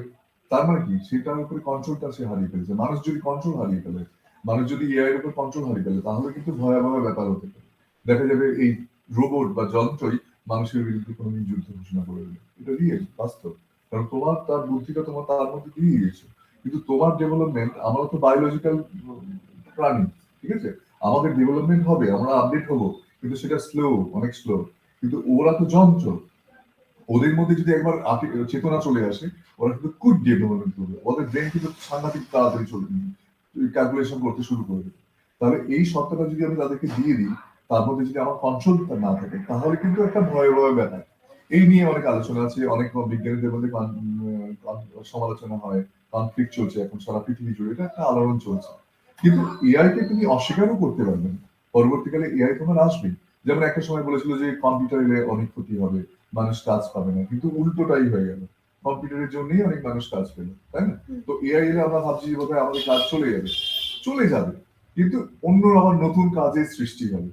তার মানে কি, সেটার উপরে কন্ট্রোলটা সে হারিয়ে ফেলেছে। মানুষ যদি কন্ট্রোল হারিয়ে ফেলে, মানুষ যদি এআই এর উপর কন্ট্রোল হারিয়ে ফেলে, তাহলে কিন্তু ভয়াবহ ব্যাপার হতে পারে। দেখা যাবে এই রোবট বা যন্ত্রই মানুষের বিরুদ্ধে কোনোদিন যুদ্ধ ঘোষণা করে দেবে। এটা রিয়েল, বাস্তব। কারণ তোমার তার বুদ্ধিটা তোমার তার মধ্যে দিয়ে দিয়েছে। কিন্তু তোমার ডেভেলপমেন্ট, আমরা তো বায়োলজিক্যাল প্রাণী, ঠিক আছে? আমাদের ডেভেলপমেন্ট হবে, আমরা আপডেট হবো, কিন্তু সেটা স্লো, অনেক স্লো। কিন্তু ওরা তো যন্ত্র, ওদের মধ্যে যদি একবার চেতনা চলে আসে, ওরা কিন্তু কুইক ডেভেলপমেন্ট করবে। ওদের ব্রেন কিন্তু সাংঘাতিক তাড়াতাড়ি চলে ক্যালকুলেশন করতে শুরু করবে। তাহলে এই সত্যটা যদি আমি তাদেরকে দিয়ে দিই, তার মধ্যে যদি আমার কন্ট্রোলটা না থাকে, তাহলে কিন্তু একটা ভয়াবহ ব্যাপার। এই নিয়ে অনেক আলোচনা আছে, অনেক বিজ্ঞানীদের মধ্যে সমালোচনা হয়, কনফ্লিক্ট চলছে এখন সারা পৃথিবী জুড়ে, এটা একটা আলোড়ন চলছে। কিন্তু এআই কে তুমি অস্বীকারও করতে পারবে না। পরবর্তীকালে এআই তোমার আসবে। যেমন একটা সময় বলেছিল যে কম্পিউটার এলে অনেক ক্ষতি হবে, মানুষ কাজ পাবে না, কিন্তু উল্টোটাই হয়ে গেল। কম্পিউটারের জন্যই অনেক মানুষ কাজ পেল, তাই না? তো এআই এলে আমরা ভাবছি যে বোধহয় আমাদের কাজ চলে যাবে। চলে যাবে, কিন্তু অন্য আবার নতুন কাজের সৃষ্টি হবে,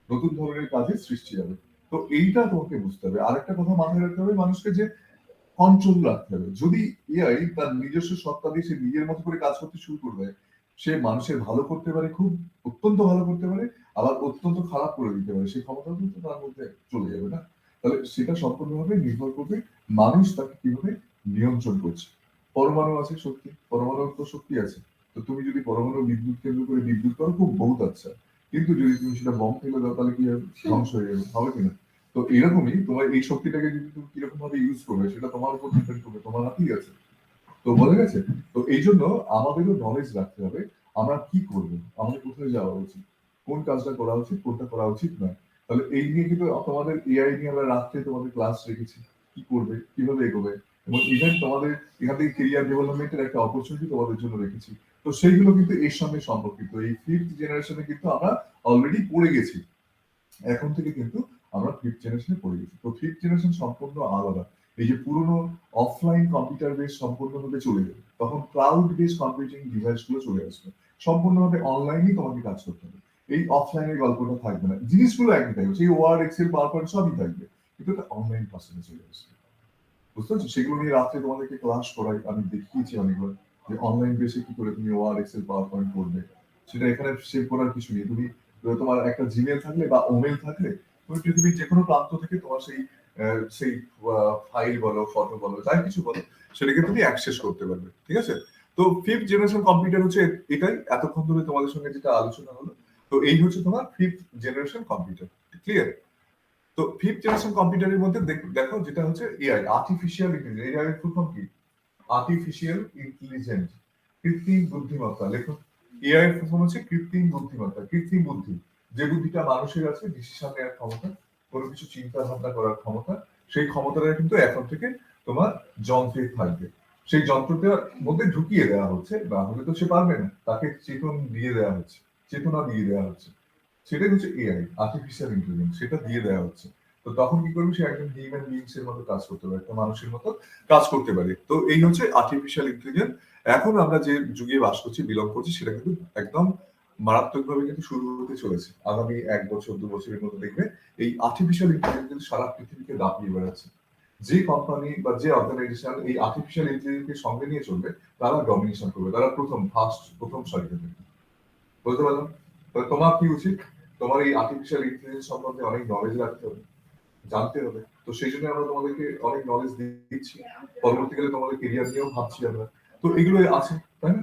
নতুন ধরনের কাজের সৃষ্টি হবে। তো এইটা তোমাকে বুঝতে হবে। আরেকটা কথা মাথায় রাখতে হবে, মানুষকে যে কন্ট্রোল রাখতে হবে। যদি এআই তার নিজস্ব সত্তা দিয়ে সে নিজের মতো করে কাজ করতে শুরু করবে, সে মানুষের ভালো করতে পারে, খুব অত্যন্ত ভালো করতে পারে, আবার অত্যন্ত খারাপ করে দিতে পারে, সেই ক্ষমতা কিন্তু তার মধ্যে চলে যাবে না? তাহলে সেটা সম্পূর্ণভাবে নির্ভর করবে মানুষ তাকে কিভাবে নিয়ন্ত্রণ করছে। পরমাণু আছে শক্তি, পরমাণুর তো শক্তি আছে। তো তুমি যদি পরমাণু বিদ্যুৎ কেন্দ্র করে বিদ্যুৎ করো, খুব বহুত আচ্ছা। কিন্তু যদি তুমি সেটা বম ফেলে দাও, তাহলে কি হবে? ধ্বংস হয়ে যাবে, হবে কিনা? তো এরকমই তোমার এই শক্তিটাকে যদি তুমি কিরকম ভাবে ইউজ করবে, সেটা তোমার উপর ডিপেন্ড করবে, তোমার হাতেই আছে। তো বোঝা গেছে? তো এই জন্য আমাদেরও নলেজ রাখতে হবে, আমরা কি করবো, আমাদের কোথায় যাওয়া উচিত, কোন কাজটা করা উচিত, কোনটা করা উচিত নয়। তাহলে এই নিয়ে কিন্তু তোমাদের এআই নিয়ে আমরা রাত্রে তোমাদের ক্লাস রেখেছি, কি করবে, কিভাবে এগোবে, এবং ইভেন তোমাদের এখান থেকে কেরিয়ার ডেভেলপমেন্টের একটা অপরচুনিটি তোমাদের জন্য রেখেছি। তো সেইগুলো কিন্তু এর সঙ্গে সম্পর্কিত। এই ফিফথ জেনারেশনে কিন্তু আমরা অলরেডি পড়ে গেছি, এখন থেকে কিন্তু আমরা ফিফথ জেনারেশনে পড়ে গেছি। তো ফিফথ জেনারেশন সম্পূর্ণ আলাদা। এই যে পুরনো অফলাইন কম্পিউটার বেস সম্পূর্ণভাবে চলে যাবে, তখন ক্লাউড বেস কম্পিউটিং ডিভাইস গুলো চলে আসবে। সম্পূর্ণভাবে অনলাইনেই তোমাকে কাজ করতে হবে। এই অফলাইনের গল্পটা থাকবে না, জিনিসগুলো একই থাকবে, সেই ওয়ার্ড, এক্সেল, পাওয়ার পয়েন্ট সবই থাকবে, কিন্তু একটা অনলাইন পার্সেন্টে চলে আসবে। বুঝতে পারছো? সেগুলো নিয়ে রাত্রে তোমাদেরকে ক্লাস করাই, আমি দেখিয়েছি অনেকবার, যে অনলাইন বেসে কি করে তুমি ওয়ার্ড, এক্সেল, পাওয়ার পয়েন্ট করবে। সেটা এখানে সেভ করার কিছু নেই। তুমি তোমার একটা জিমেল থাকলে বা ওমেল থাকলে, তুমি পৃথিবীর যে কোনো প্রান্ত থেকে তোমার সেই ফাইল বলো, ফটো বলো, যাই কিছু বলো, সেটাকে তুমি অ্যাক্সেস করতে পারবে, ঠিক আছে? তো ফিফথ জেনারেশন কম্পিউটার হচ্ছে এটাই, এতক্ষণ ধরে তোমাদের সঙ্গে যেটা আলোচনা হলো। তো এই হচ্ছে তোমার ফিফথ জেনারেশন কম্পিউটার, ক্লিয়ার? তো ফিফথ জেনারেশন কম্পিউটারের মধ্যে দেখো, যেটা হচ্ছে এআই, আর্টিফিশিয়াল ইন্টেলিজেন্স। এআই এর ফুল ফর্ম কি? আর্টিফিশিয়াল ইন্টেলিজেন্স, কৃত্রিম বুদ্ধিমত্তা। লেখো, এআই এর ফুল ফর্ম হচ্ছে কৃত্রিম বুদ্ধিমত্তা, কৃত্রিম বুদ্ধি। যে বুদ্ধিটা মানুষের আছে, ডিসিশন নেওয়ার ক্ষমতা, কোনো কিছু চিন্তা ভাবনা করার ক্ষমতা, সেই ক্ষমতাটা কিন্তু এখন থেকে তোমার যন্ত্রের থাকবে। সেই যন্ত্রটার মধ্যে ঢুকিয়ে দেওয়া হচ্ছে, না হলে তো সে পারবে না, তাকে দিয়ে দেওয়া হচ্ছে, চেতনা দিয়ে দেওয়া হচ্ছে। সেটাই হচ্ছে এআই, আর্টিফিশিয়াল ইন্টেলিজেন্স, সেটা দিয়ে দেওয়া হচ্ছে। তো তখন কি করবে, সে একজন হিউম্যান বিংস এর মতো কাজ করতে পারে, একটা মানুষের মতো কাজ করতে পারে। তো এই হচ্ছে আর্টিফিশিয়াল ইন্টেলিজেন্স। এখন আমরা যে যুগে বাস করছি, বিলং করছি, সেটা কিন্তু একদম মারাত্মকভাবে কিন্তু শুরু হতে চলেছে। আগামী 1 বছর 2 বছরের মধ্যে দেখবে এই আর্টিফিশিয়াল ইন্টেলিজেন্স কিন্তু সারা পৃথিবীকে দাপিয়ে বেড়াচ্ছে। যে কোম্পানি বা যে অর্গানাইজেশন এই আর্টিফিশিয়াল ইন্টেলিজেন্সকে সঙ্গে নিয়ে চলবে, তারা ডমিনেশন করবে, তারা প্রথম সারিতে থাকবে। বুঝতে পারলাম? তাহলে তোমার কি উচিত? তোমার এই আর্টিফিশিয়াল ইন্টেলিজেন্স সম্বন্ধে অনেক নলেজ রাখতে হবে, জানতে হবে। তো সেই জন্য আমরা তোমাদেরকে অনেক নলেজ দিচ্ছি, পরবর্তীকালে তোমাদের কেরিয়ার নিয়েও ভাবছি আমরা। তো এগুলো আছে, তাই না?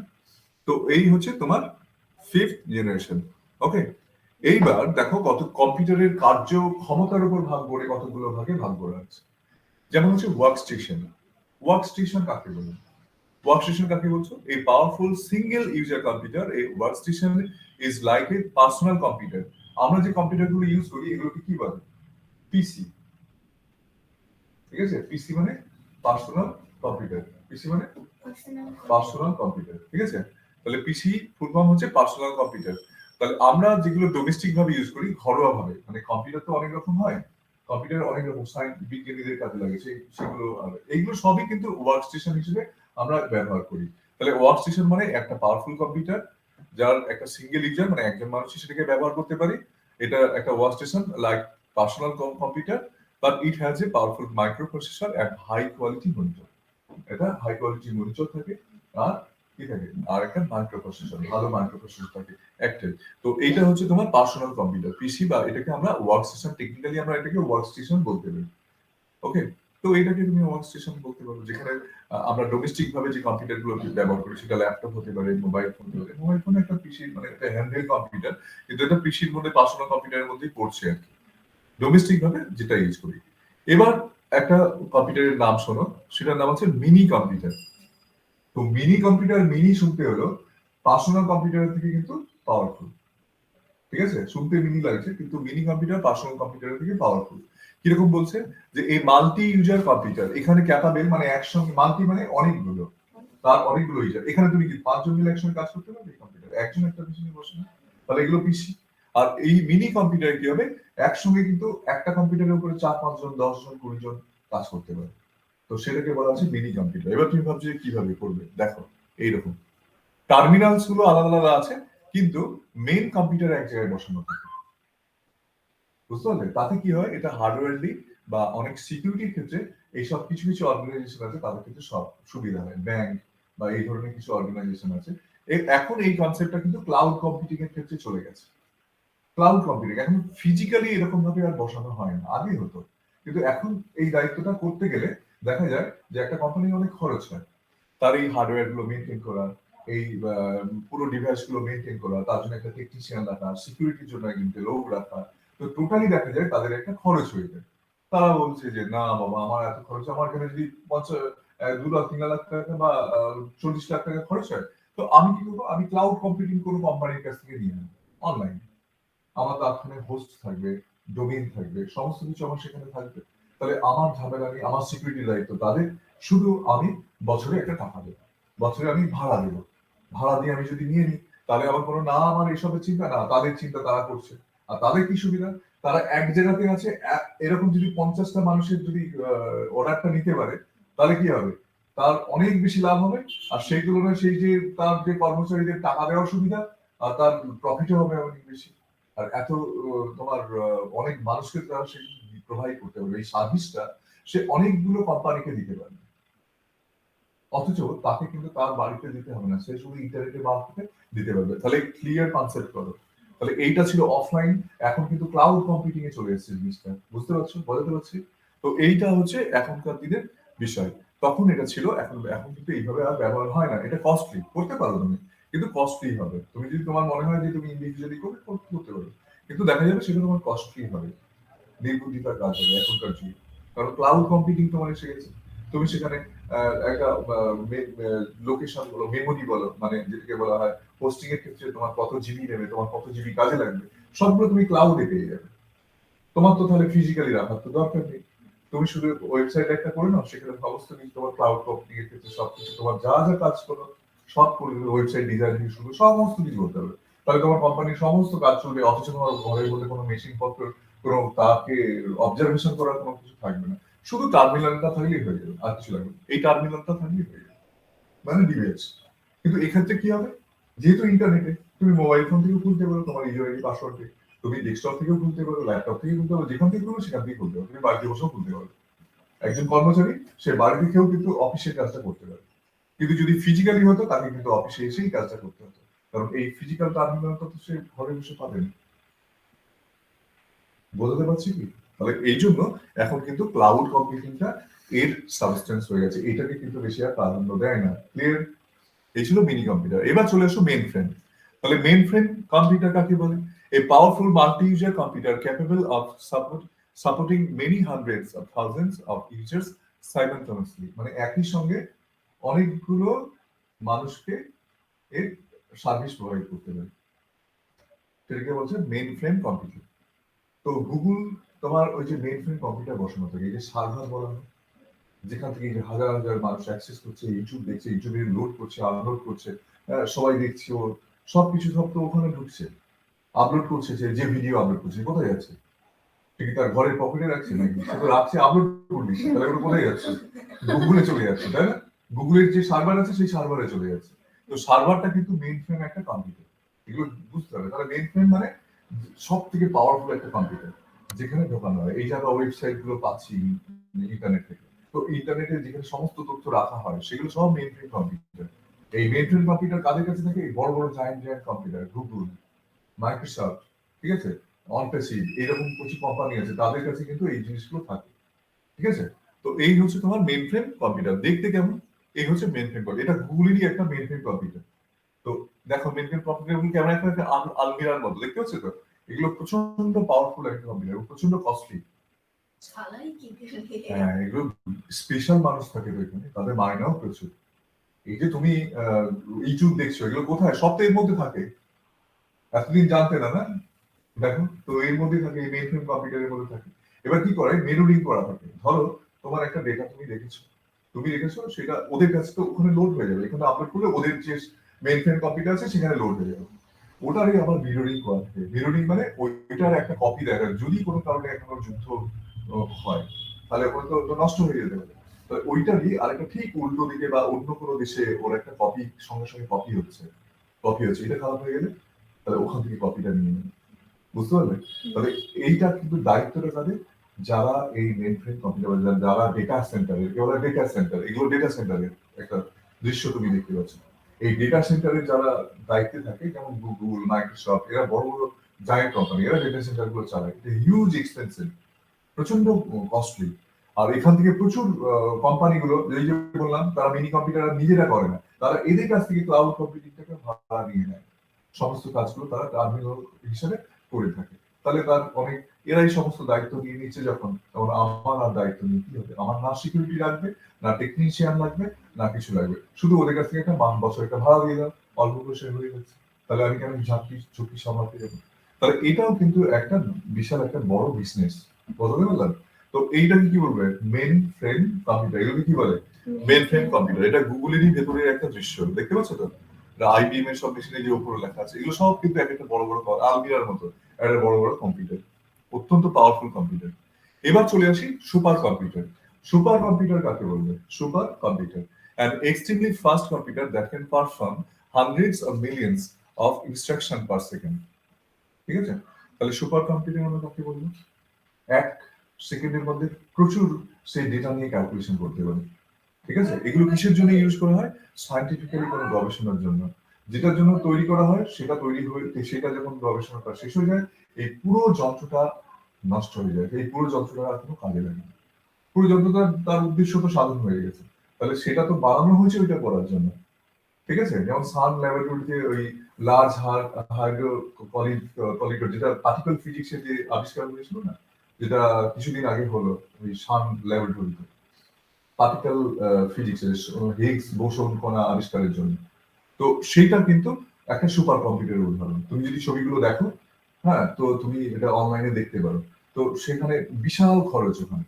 তো এই হচ্ছে তোমার 5th জেনারেশন। ওকে, এইবার দেখো কত কম্পিউটারের কার্য ক্ষমতার উপর ভাগ করে কতগুলো ভাগে ভাগ করা আছে। যেমন হচ্ছে ওয়ার্ক স্টেশন। ওয়ার্ক স্টেশন কাকে বলে? ওয়ার্কস্টেশন কাকে বলছো? A powerful single user computer, a workstation is like a personal computer. আমরা যে কম্পিউটারগুলো ইউজ করি এগুলোকে কি বলে? পিসি। ঠিক আছে? পিসি মানে পার্সোনাল কম্পিউটার। পিসি মানে পার্সোনাল কম্পিউটার। ঠিক আছে? তাহলে পিসি ফুল ফর্ম হচ্ছে পার্সোনাল কম্পিউটার। তাহলে আমরা যেগুলো ডোমেস্টিক ভাবে ইউজ করি, ঘরোয়া ভাবে, মানে কম্পিউটার তো অনেক রকম হয়। কম্পিউটার অনেক রকম বিজ্ঞানীদের কাজে লাগে, সেগুলো এইগুলো সবই কিন্তু ওয়ার্ক স্টেশন হিসেবে আমরা ব্যবহার করি। তাহলে ওয়ার্ক স্টেশন মানে একটা পাওয়ারফুল কম্পিউটার, যার একটা সিঙ্গেল ইউজার মানে একজন মানুষ সেটাকে ব্যবহার করতে পারে। এটা একটা work station like personal computer, but it has a powerful micro processor and high quality monitor. এটা হাই কোয়ালিটি মনিটর থাকে, আর কি থাকে, আর একটা মাইক্রো প্রসেসর, ভালো মাইক্রো প্রসেসর থাকে একটাই। তো এইটা হচ্ছে তোমার পার্সোনাল কম্পিউটার পিসি, বা এটাকে আমরা ওয়ার্ক স্টেশন, টেকনিক্যালি আমরা এটাকে ওয়ার্ক স্টেশন বলতে পারি। ওকে, তো এটাকে তুমি ওয়ার্ক স্টেশন বলতে পারো, যেখানে আমরা ডোমেস্টিক ভাবে যে কম্পিউটার গুলো ব্যবহার করি, সেটা ল্যাপটপ হতে পারে, মোবাইল ফোন হতে পারে। মোবাইল ফোন একটা পিসি, মানে একটা হ্যান্ডহেল্ড কম্পিউটার, কিন্তু এটা পিসির মধ্যে পার্সোনাল কম্পিউটারের মধ্যেই পড়ছে আর কি, ডোমেস্টিক ভাবে যেটা ইউজ করি। এবার একটা কম্পিউটারের নাম শোনো, সেটার নাম হচ্ছে মিনি কম্পিউটার। তো মিনি কম্পিউটার, মিনি শুনতে হলো পার্সোনাল কম্পিউটারের থেকে কিন্তু পাওয়ারফুল। ঠিক আছে, শুনতে মিনি লাগছে, কিন্তু মিনি কম্পিউটার পার্সোনাল কম্পিউটারের থেকে পাওয়ারফুল। কিরকম বলছে, যে এই মাল্টি ইউজার কম্পিউটার, এখানে ক্যাপাবেল মানে একসঙ্গে, মাল্টি মানে অনেকগুলো, তার অনেকগুলো ইউজার। এখানে তুমি কি 5 জন মিলে একসঙ্গে কাজ করতে পারবে? কম্পিউটার একজন একটা মেশিনে বসে না, তাহলে এগুলো পিসি। আর এই মিনি কম্পিউটারে কি হবে, একসঙ্গে কিন্তু একটা কম্পিউটারের উপরে 4-5 জন, 10 জন, 20 জন কাজ করতে পারে। তো সেটাকে বলা হচ্ছে মিনি কম্পিউটার। এবার তুমি ভাবছো যে কিভাবে করবে, দেখো এইরকম টার্মিনালস গুলো আলাদা আলাদা আছে, কিন্তু মেইন কম্পিউটার এক জায়গায় বসানো থাকে। বুঝতে পারলে? তাতে কি হয়, এটা হার্ডওয়্যারলি বা অনেক সিকিউরিটির ক্ষেত্রে এইসব কিছু কিছু অর্গানাইজেশন আছে, তাদের ক্ষেত্রে সব সুবিধা হয়। ব্যাংক বা এই ধরনের কিছু অর্গানাইজেশন আছে। এখন এই কনসেপ্টটা কিন্তু ক্লাউড কম্পিউটিং এর ক্ষেত্রে চলে গেছে। ক্লাউড কম্পিউটিং এখন ফিজিক্যালি এরকম ভাবে আর বসানো হয় না, আগে হতো। কিন্তু এখন এই দায়িত্বটা করতে গেলে দেখা যায় যে একটা কোম্পানির অনেক খরচ হয়, তার এই হার্ডওয়্যার গুলো মেনটেন করা, এই পুরো ডিভাইস গুলো মেনটেন করা, তার জন্য একটা টেকনিশিয়ান রাখা, সিকিউরিটির জন্য একজন লোক রাখা। তো টোটালি দেখা যায় তাদের একটা খরচ হয়ে যায়। তারা বলছে যে না বাবা, আমার এত খরচ, আমার এখানে যদি 2 লাখ 3 লাখ টাকা বা 40 লাখ টাকা খরচ হয়, তো আমি কি করবো, আমি ক্লাউড কম্পিউটিং কোনো কোম্পানির কাছ থেকে নিয়ে নেবো অনলাইন। আমার তারখানে হোস্ট থাকবে, ডোমেইন থাকবে, সমস্ত কিছু আমার সেখানে থাকবে। তাহলে আমার ঝামেলা নেই, আমার সিকিউরিটির দায়িত্ব তাদের। শুধু আমি বছরে একটা টাকা দেবো, বছরে আমি ভাড়া দেবো। ভাড়া দিয়ে আমি যদি নিয়ে নিই, তাহলে আমার কোনো, না আমার এসবের চিন্তা, না তাদের চিন্তা তারা করছে। আর তাদের কি সুবিধা, তারা এক জায়গাতে আছে, এরকম যদি 50টা মানুষের যদি অর্ডারটা নিতে পারে, তাহলে কি হবে, তার অনেক বেশি লাভ হবে। আর সেই তুলনায় সেই যে তার যে কর্মচারীদের টাকা দেওয়ার সুবিধা, আর তার প্রফিটও হবে অনেক বেশি। আর এত তোমার অনেক মানুষকে তারা সেই প্রোভাইড করতে পারবে, এই সার্ভিসটা সে অনেকগুলো কোম্পানিকে দিতে পারবে। অথচ তাকে কিন্তু তার বাড়িতে দিতে হবে না, সে শুধু ইন্টারনেটের মাধ্যমে দিতে পারবে। তাহলে ক্লিয়ার কনসেপ্ট করো। তাহলে এইটা ছিল অফলাইন, এখন কিন্তু ক্লাউড কম্পিউটিং এ চলে এসেছে জিনিসটা। বুঝতে পারছো, বোঝাতে পারছি? তো এইটা হচ্ছে এখনকার দিনের বিষয়। তখন এটা ছিল, এখন এখন কিন্তু এইভাবে আর ব্যবহার হয় না। এটা কস্টলি, করতে পারো তুমি, কিন্তু কস্টলি হবে। তুমি যদি তোমার মনে হয় যে তুমি ইন্ডিভিজুয়ালি করতে পারো, কিন্তু দেখা যাবে সেটা তোমার কস্টলি হবে, নির্বুদ্ধিতার কাজ হবে এখনকার যুগে। কারণ ক্লাউড কম্পিউটিং তোমার এসে গেছে। তুমি সেখানে একটা লোকেশন বলো, মেমোরি বলো, মানে যেটাকে বলা হয় পোস্টিং এর ক্ষেত্রে তোমার কত জিবি নেবে, তোমার কত জিবি কাজে লাগবে, সবগুলো তুমি ক্লাউডে পেয়ে যাবে। তোমার তো তাহলে ফিজিক্যালি রাখার তো দরকার নেই। তুমি শুধু ওয়েবসাইট একটা করে নাও, সেখানে সমস্ত কিছু তোমার ক্লাউড কম্পিউটিং এর ক্ষেত্রে সবকিছু তোমার যা যা কাজ করো সব করে দেবে, ওয়েবসাইট ডিজাইন থেকে শুরু সমস্ত কিছু করতে হবে। তাহলে তোমার কোম্পানির সমস্ত কাজ চলবে, অথচ তোমার ঘরের মধ্যে কোনো মেশিন পত্র, কোনো তাকে অবজারভেশন করার কোনো কিছু থাকবে না। শুধু টার্মিনালটা থাকলেই হয়ে যাবে, আর কিছু লাগবে না। এই টার্মিনালটা থাকলেই হয়ে যাবে, মানে ডিভাইস। কিন্তু এক্ষেত্রে কি হবে, যেহেতু ইন্টারনেটে তুমি মোবাইল ফোন থেকেও খুলতে পারো তোমার ইউজার আইডি পাসওয়ার্ড দিয়ে, তুমি ডেস্কটপ থেকেও খুলতে পারো, ল্যাপটপ থেকে খুলতে পারো, যেখান থেকে খুলবে সেখান থেকে খুলতে পারো, তুমি বাড়িতে বসেও খুলতে পারো। একজন কর্মচারী সে বাড়ি থেকেও কিন্তু অফিসের কাজটা করতে পারে। কিন্তু যদি ফিজিক্যালি হতো তাকে কিন্তু অফিসে এসেই কাজটা করতে হতো, কারণ এই ফিজিক্যাল টার্মিনালটা তো সে ঘরে বসে পাবে না। বোঝাতে পারছি কি? তাহলে এই জন্য এখন কিন্তু ক্লাউড কম্পিউটিংটা এর সাবস্টেন্স হয়ে গেছে, এটাকে কিন্তু বেশি আর প্রাধান্য দেয় না। ক্লিয়ার? এই ছিল মিনি কম্পিউটার। এবার চলে আসো মেইন ফ্রেম। তাহলে মেইন ফ্রেম কম্পিউটার কাকে বলে? A powerful multi user computer capable of supporting many hundreds of thousands of users simultaneously, মানে একই সঙ্গে অনেকগুলো মানুষকে এর সার্ভিস প্রোভাইড করতে পারে। সেটাকে বলছে মেইন ফ্রেম কম্পিউটার। তো গুগল তোমার ওই যে মেইন ফ্রেম কম্পিউটার বসানো থাকে, এই যে সার্ভার বলা হয়, যেখান থেকে যে হাজার হাজার মানুষ অ্যাক্সেস করছে, ইউটিউব দেখছে, ইউটিউবে লোড করছে, আপলোড করছে, সবাই দেখছে, ওর সবকিছু সব তো ওখানে ঢুকছে, আপলোড করছে, যে ভিডিও আপলোড করছে কোথায় যাচ্ছে? ঠিক তার ঘরের পকেটে রাখছে নাকি? সে তো রাখছে, আপলোড করে দিচ্ছে, তাহলে ওটা কোথায় যাচ্ছে? গুগলে চলে যাচ্ছে, তাই না? গুগলের যে সার্ভার আছে সেই সার্ভারে চলে যাচ্ছে। তো সার্ভারটা কিন্তু মেইন ফ্রেম একটা কম্পিউটার, এগুলো বুঝতে হবে। তাহলে মেইন ফ্রেম মানে সব থেকে পাওয়ারফুল একটা কম্পিউটার, যেখানে ঢোকানো হয়। এই যে আমরা ওয়েবসাইট গুলো পাচ্ছি ইন্টারনেট থেকে, তো ইন্টারনেটে যেখানে সমস্ত তথ্য রাখা হয় সেগুলো সব মেইন ফ্রেম কম্পিউটার। এই মেইন ফ্রেম কম্পিউটার কাদের কাছে থাকে? বড় বড় giant giant computer, Google, Microsoft, ঠিক আছে, অনপেসিভ, এরকম কিছু কোম্পানি আছে, তাদের কাছে কিন্তু এই জিনিসগুলো থাকে। ঠিক আছে? তো এই হচ্ছে তোমার মেইন ফ্রেম কম্পিউটার। দেখতে কেমন? এই হচ্ছে মেইন ফ্রেম কম্পিউটার, এটা গুগলেরই একটা মেইন ফ্রেম কম্পিউটার। তো দেখো মেইন ফ্রেম কম্পিউটার গুলো কেমন, একটা আলমিরার মতো দেখতে পাচ্ছ তো? এগুলো প্রচন্ড পাওয়ারফুল একটা কম্পিউটার, প্রচন্ড কস্টলি। হ্যাঁ, এগুলো স্পেশাল মানুষ থাকে তো এখানে, তাদের মায়নাও প্রচুর। এই যে তুমি ইউটিউব দেখছো, এগুলো কোথায়? সপ্তাহের মধ্যে থাকে, এতদিন জানতে না, না? দেখো তো এর মধ্যে থাকে, এই মেইন ফ্রেম কম্পিউটারের মধ্যে থাকে। এবার কি করে, মিররিং করা থাকে। ধরো তোমার একটা ডেটা তুমি রেখেছো, সেটা ওদের কাছে তো ওখানে লোড হয়ে যাবে, এখানে আপলোড করলে ওদের যে মেইন ফ্রেম কম্পিউটার আছে সেখানে লোড হয়ে যাবে। ওটারই আবার মিররিং করা থাকে। মিররিং মানে ওইটার একটা কপি দেখা, যদি কোনো কারণে এখন যুদ্ধ হয়, তাহলে ওটা তো নষ্ট হয়ে যেতে পারে। তো ওইটারই আরেকটা ঠিক উল্টো দিকে বা অন্য কোনো দেশে ওর একটা কপি সঙ্গে সঙ্গে কপি হচ্ছে, এটা খারাপ হয়ে গেলে তাহলে ওখান থেকে কপিটা নিয়ে নেবে। বুঝতে পারলে? তবে এইটা কিন্তু দায়িত্বটা তাদের, যারা এই মেইন ফ্রেম কম্পিউটার, যারা ডেটা সেন্টারে, এগুলো ডেটা সেন্টারের একটা দৃশ্য তুমি দেখতে পাচ্ছ। এই ডেটা সেন্টারে যারা দায়িত্বে থাকে, যেমন গুগল, মাইক্রোসফট, এরা বড় বড় জায়ান্ট কোম্পানি, এরা ডেটা সেন্টার গুলো চালায়। এটা হিউজ এক্সপেন্সিভ, প্রচন্ড কস্টলি। আর এখান থেকে প্রচুর কোম্পানিগুলো, এই যে বললাম, তারা মিনি কম্পিউটার নিজেরা করে না, তারা এদের কাছ থেকে ক্লাউড কম্পিউটিংটাকে ভাড়া নিয়ে নেয়। সমস্ত কাজগুলো তারা টার্মিনাল হিসেবে করে থাকে। তাহলে তার অনেক, এরাই সমস্ত দায়িত্ব নিয়ে নিচ্ছে যখন, তখন আমার আর দায়িত্ব নিয়ে কি হবে? আমার না সিকিউরিটি লাগবে, না টেকনিশিয়ান লাগবে, না কিছু লাগবে, শুধু ওদের কাছ থেকে একটা বছর একটা ভাড়া দিয়ে দাও, অল্প পয়সায় হয়ে যাচ্ছে। তাহলে আমি কেন ঝুঁকি সামলাতে যাবো? তাহলে এটাও কিন্তু একটা বিশাল একটা বড় বিজনেস। বুঝতে পারলাম? তো এইটাকে কি বলবে? Main frame computer. এগুলোকে কি বলে? Main frame computer. এটা গুগলেরই ভেতরের একটা দৃশ্য, দেখতে পাচ্ছ তো? আইবিএম এর সব মেশিনে যে উপরে লেখা আছে, এগুলো সব কিন্তু এক একটা বড় বড় আলমিরার মতো একটা বড় বড় কম্পিউটার, অত্যন্ত পাওয়ারফুল কম্পিউটার। এবার চলে আসি সুপার কম্পিউটার। সুপার কম্পিউটার কাকে বলবে? Super computer, an extremely fast computer that can perform hundreds of millions of instruction per second. ঠিক আছে? তাহলে সুপার কম্পিউটার আমরা কাকে বলবো? এক সেকেন্ডের মধ্যে প্রচুর সেই ডেটা নিয়ে ক্যালকুলেশন করতে পারে। ঠিক আছে? এগুলো কিসের জন্য ইউজ করা হয়? সায়েন্টিফিক্যালি কোনো গবেষণার জন্য। যেটার জন্য তৈরি করা হয় সেটা তৈরি হয়ে, সেটা যখন গবেষণাটা শেষ হয়ে যায়, এই পুরো যন্ত্রটা নষ্ট হয়ে যায়, এই পুরো যন্ত্রটা আর কোনো কাজে লাগে না। পুরো যন্ত্রটা তার উদ্দেশ্য তো সাধন হয়ে গেছে, তাহলে সেটা তো বানানো হয়েছে ওইটা করার জন্য। ঠিক আছে? যেমন সান ল্যাবরেটরিতে ওই লার্জ হাইড্রোকলিডর, যেটা পার্টিকেল ফিজিক্সের যে আবিষ্কার হয়েছিল না, যেটা কিছুদিন আগে হলো ওই সান ল্যাবরেটরিতে, পার্টিকেল ফিজিক্সের হিগস বোসন কণা আবিষ্কারের জন্য। তো সেইটা কিন্তু একটা সুপার কম্পিউটারের উদাহরণ। তুমি যদি ছবিগুলো দেখো, হ্যাঁ, তো তুমি এটা অনলাইনে দেখতে পারো। তো সেখানে বিশাল খরচ ওখানে।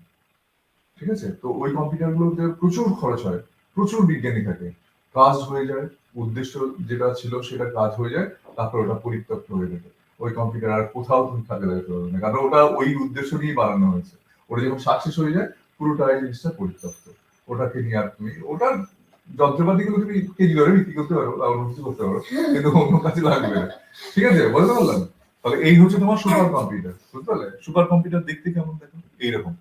ঠিক আছে? তো ওই কম্পিউটারগুলোতে প্রচুর খরচ হয়, প্রচুর বিজ্ঞানী থাকে, কাজ হয়ে যায়, উদ্দেশ্য যেটা ছিল সেটা কাজ হয়ে যায়, তারপর ওটা পরিত্যক্ত হয়ে যাবে। ওই কম্পিউটার আর কোথাও তুমি কাজে লাগাতে পারবে না, কারণ ওটা ওই উদ্দেশ্য নিয়েই বানানো হয়েছে। ওটা যখন সাকসেস হয়ে যায়, পুরোটাই জিনিসটা পরিত্যক্ত। ওটাকে নিয়ে আর তুমি ওটার যন্ত্রপাতিগুলো তুমি কেজি ধরে বিক্রি করতে পারো বা অন্য কিছু করতে পারো, কিন্তু অন্য কাজে লাগবে না। ঠিক আছে, বলতে পারলাম? তাহলে এই হচ্ছে তোমার সুপার কম্পিউটার, বুঝতে পারলে? সুপার কম্পিউটার দেখতে কেমন দেখো, এইরকম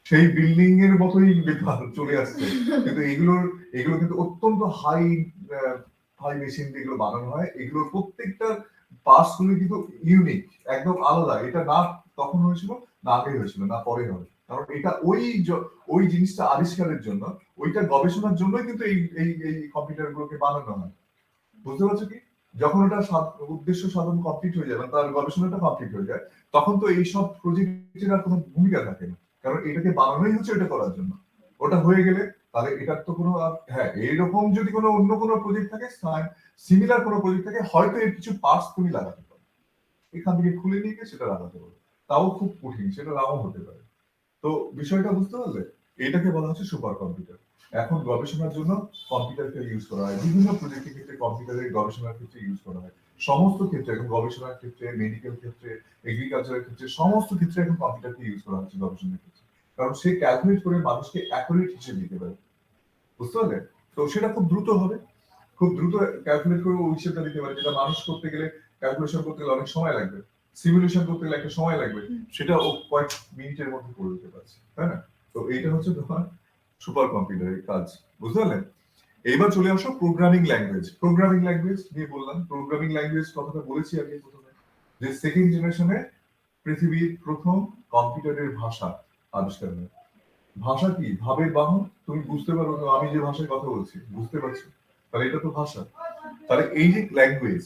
সেই বিল্ডিং এর মতোই ব্যাপার চলে আসছে, কিন্তু এগুলো কিন্তু অত্যন্ত হাই হাই মেশিন দিয়ে এগুলো বানানো হয়। এগুলোর প্রত্যেকটা পার্টস গুলো কিন্তু ইউনিক, একদম আলাদা। এটা না তখন হয়েছিল, না আগে হয়েছিল, না পরে হবে। কারণ এটা ওই জিনিসটা আবিষ্কারের জন্য, ওইটা গবেষণার জন্যই কিন্তু এই কম্পিউটার গুলোকে বানানো হয়। বুঝতে পারছো কি? যখন ওটা উদ্দেশ্য সাধন কমপ্লিট হয়ে যায়, মানে তার গবেষণাটা কমপ্লিট হয়ে যায়, তখন তো এইসব প্রজেক্টের আর কোনো ভূমিকা থাকে না, কারণ এটাকে বানানোই হচ্ছে এটা করার জন্য। ওটা হয়ে গেলে তাহলে এটার তো কোনো হ্যাঁ, এইরকম যদি কোনো অন্য কোনো প্রজেক্ট থাকে, সিমিলার কোনো প্রজেক্ট থাকে, হয়তো এর কিছু পার্টস তুমি লাগাতে পারো, এখান থেকে খুলে নিয়ে গিয়ে সেটা লাগাতে পারো। তাও খুব কঠিন, সেটা নাও হতে পারে। তো বিষয়টা বুঝতে পারলে? এটাকে বলা হচ্ছে সুপার কম্পিউটার। এখন গবেষণার জন্য কম্পিউটারকে ইউজ করা হয়, বিভিন্ন প্রযুক্তির ক্ষেত্রে কম্পিউটারের গবেষণার ক্ষেত্রে ইউজ করা হয়। সমস্ত ক্ষেত্রে এখন গবেষণার ক্ষেত্রে, মেডিকেল ক্ষেত্রে, এগ্রিকালচারের ক্ষেত্রে, সমস্ত ক্ষেত্রে এখন কম্পিউটারকে ইউজ করা হচ্ছে গবেষণার ক্ষেত্রে। কারণ সে ক্যালকুলেট করে মানুষকে অ্যাকুরেট হিসেবে দিতে পারে, বুঝতে পারলে? তো সেটা খুব দ্রুত হবে, খুব দ্রুত ক্যালকুলেট করে ওই হিসেবটা দিতে পারে, যেটা মানুষ করতে গেলে, ক্যালকুলেশন করতে গেলে অনেক সময় লাগবে, সিমুলেশন করতে গেলে একটা সময় লাগবে, সেটা ও কয়েক মিনিটের মধ্যে করে দিতে পারছে, তাই না? তো এইটা হচ্ছে তোমার সুপার কম্পিউটারের কাজ, বুঝতে পারলেন? এইবার চলে আসো প্রোগ্রামিং ল্যাঙ্গুয়েজ। প্রোগ্রামিং ল্যাঙ্গুয়েজ নিয়ে বললাম, প্রোগ্রামিং ল্যাঙ্গুয়েজ কথাটা বলেছি আগে প্রথমে, যে সেকেন্ড জেনারেশনে পৃথিবীর প্রথম কম্পিউটারের ভাষা আবিষ্কার হয়। ভাষা কি? ভাবের বাহন। তুমি বুঝতে পারো তো, আমি যে ভাষায় কথা বলছি বুঝতে পারছি, তাহলে এটা তো ভাষা। তাহলে এই যে ল্যাঙ্গুয়েজ,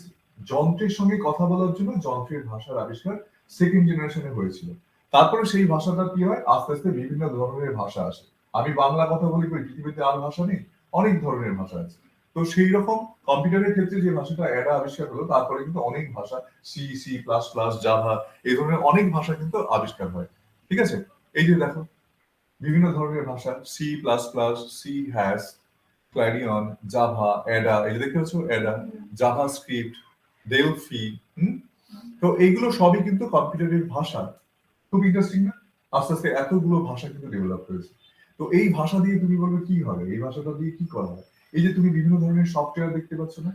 যন্ত্রের সঙ্গে কথা বলার জন্য যন্ত্রের ভাষার আবিষ্কার সেকেন্ড জেনারেশনে হয়েছিল। তারপরে সেই ভাষাটা কি হয়, আস্তে আস্তে বিভিন্ন ধরনের ভাষা আসে। আমি বাংলা কথা বলি, পৃথিবীতে আর ভাষা নেই, অনেক ধরনের ভাষা আছে। তো সেই রকম কম্পিউটারের ক্ষেত্রে যে ভাষাটা অ্যাডা আবিষ্কার হলো, তারপরে কিন্তু অনেক ভাষা, C, C plus plus, Java, এই ধরনের অনেক ভাষা কিন্তু আবিষ্কার হয়। ঠিক আছে? এই যে দেখো, বিভিন্ন ধরনের ভাষা, C plus plus, C hash, Clarion, Java, Ada, এই যে দেখতে পাচ্ছ অ্যাডা, জাভা স্ক্রিপ্ট, ডেলফি। তো এইগুলো সবই কিন্তু কম্পিউটারের ভাষা। খুব ইন্টারেস্টিং না? আস্তে আস্তে এতগুলো ভাষা কিন্তু ডেভেলপ হয়েছে। তো এই ভাষা দিয়ে তুমি বলবে কি হবে, এই ভাষাটা দিয়ে কি করা হয়? এই যে তুমি বিভিন্ন ধরনের সফটওয়্যার দেখতে পাচ্ছ না,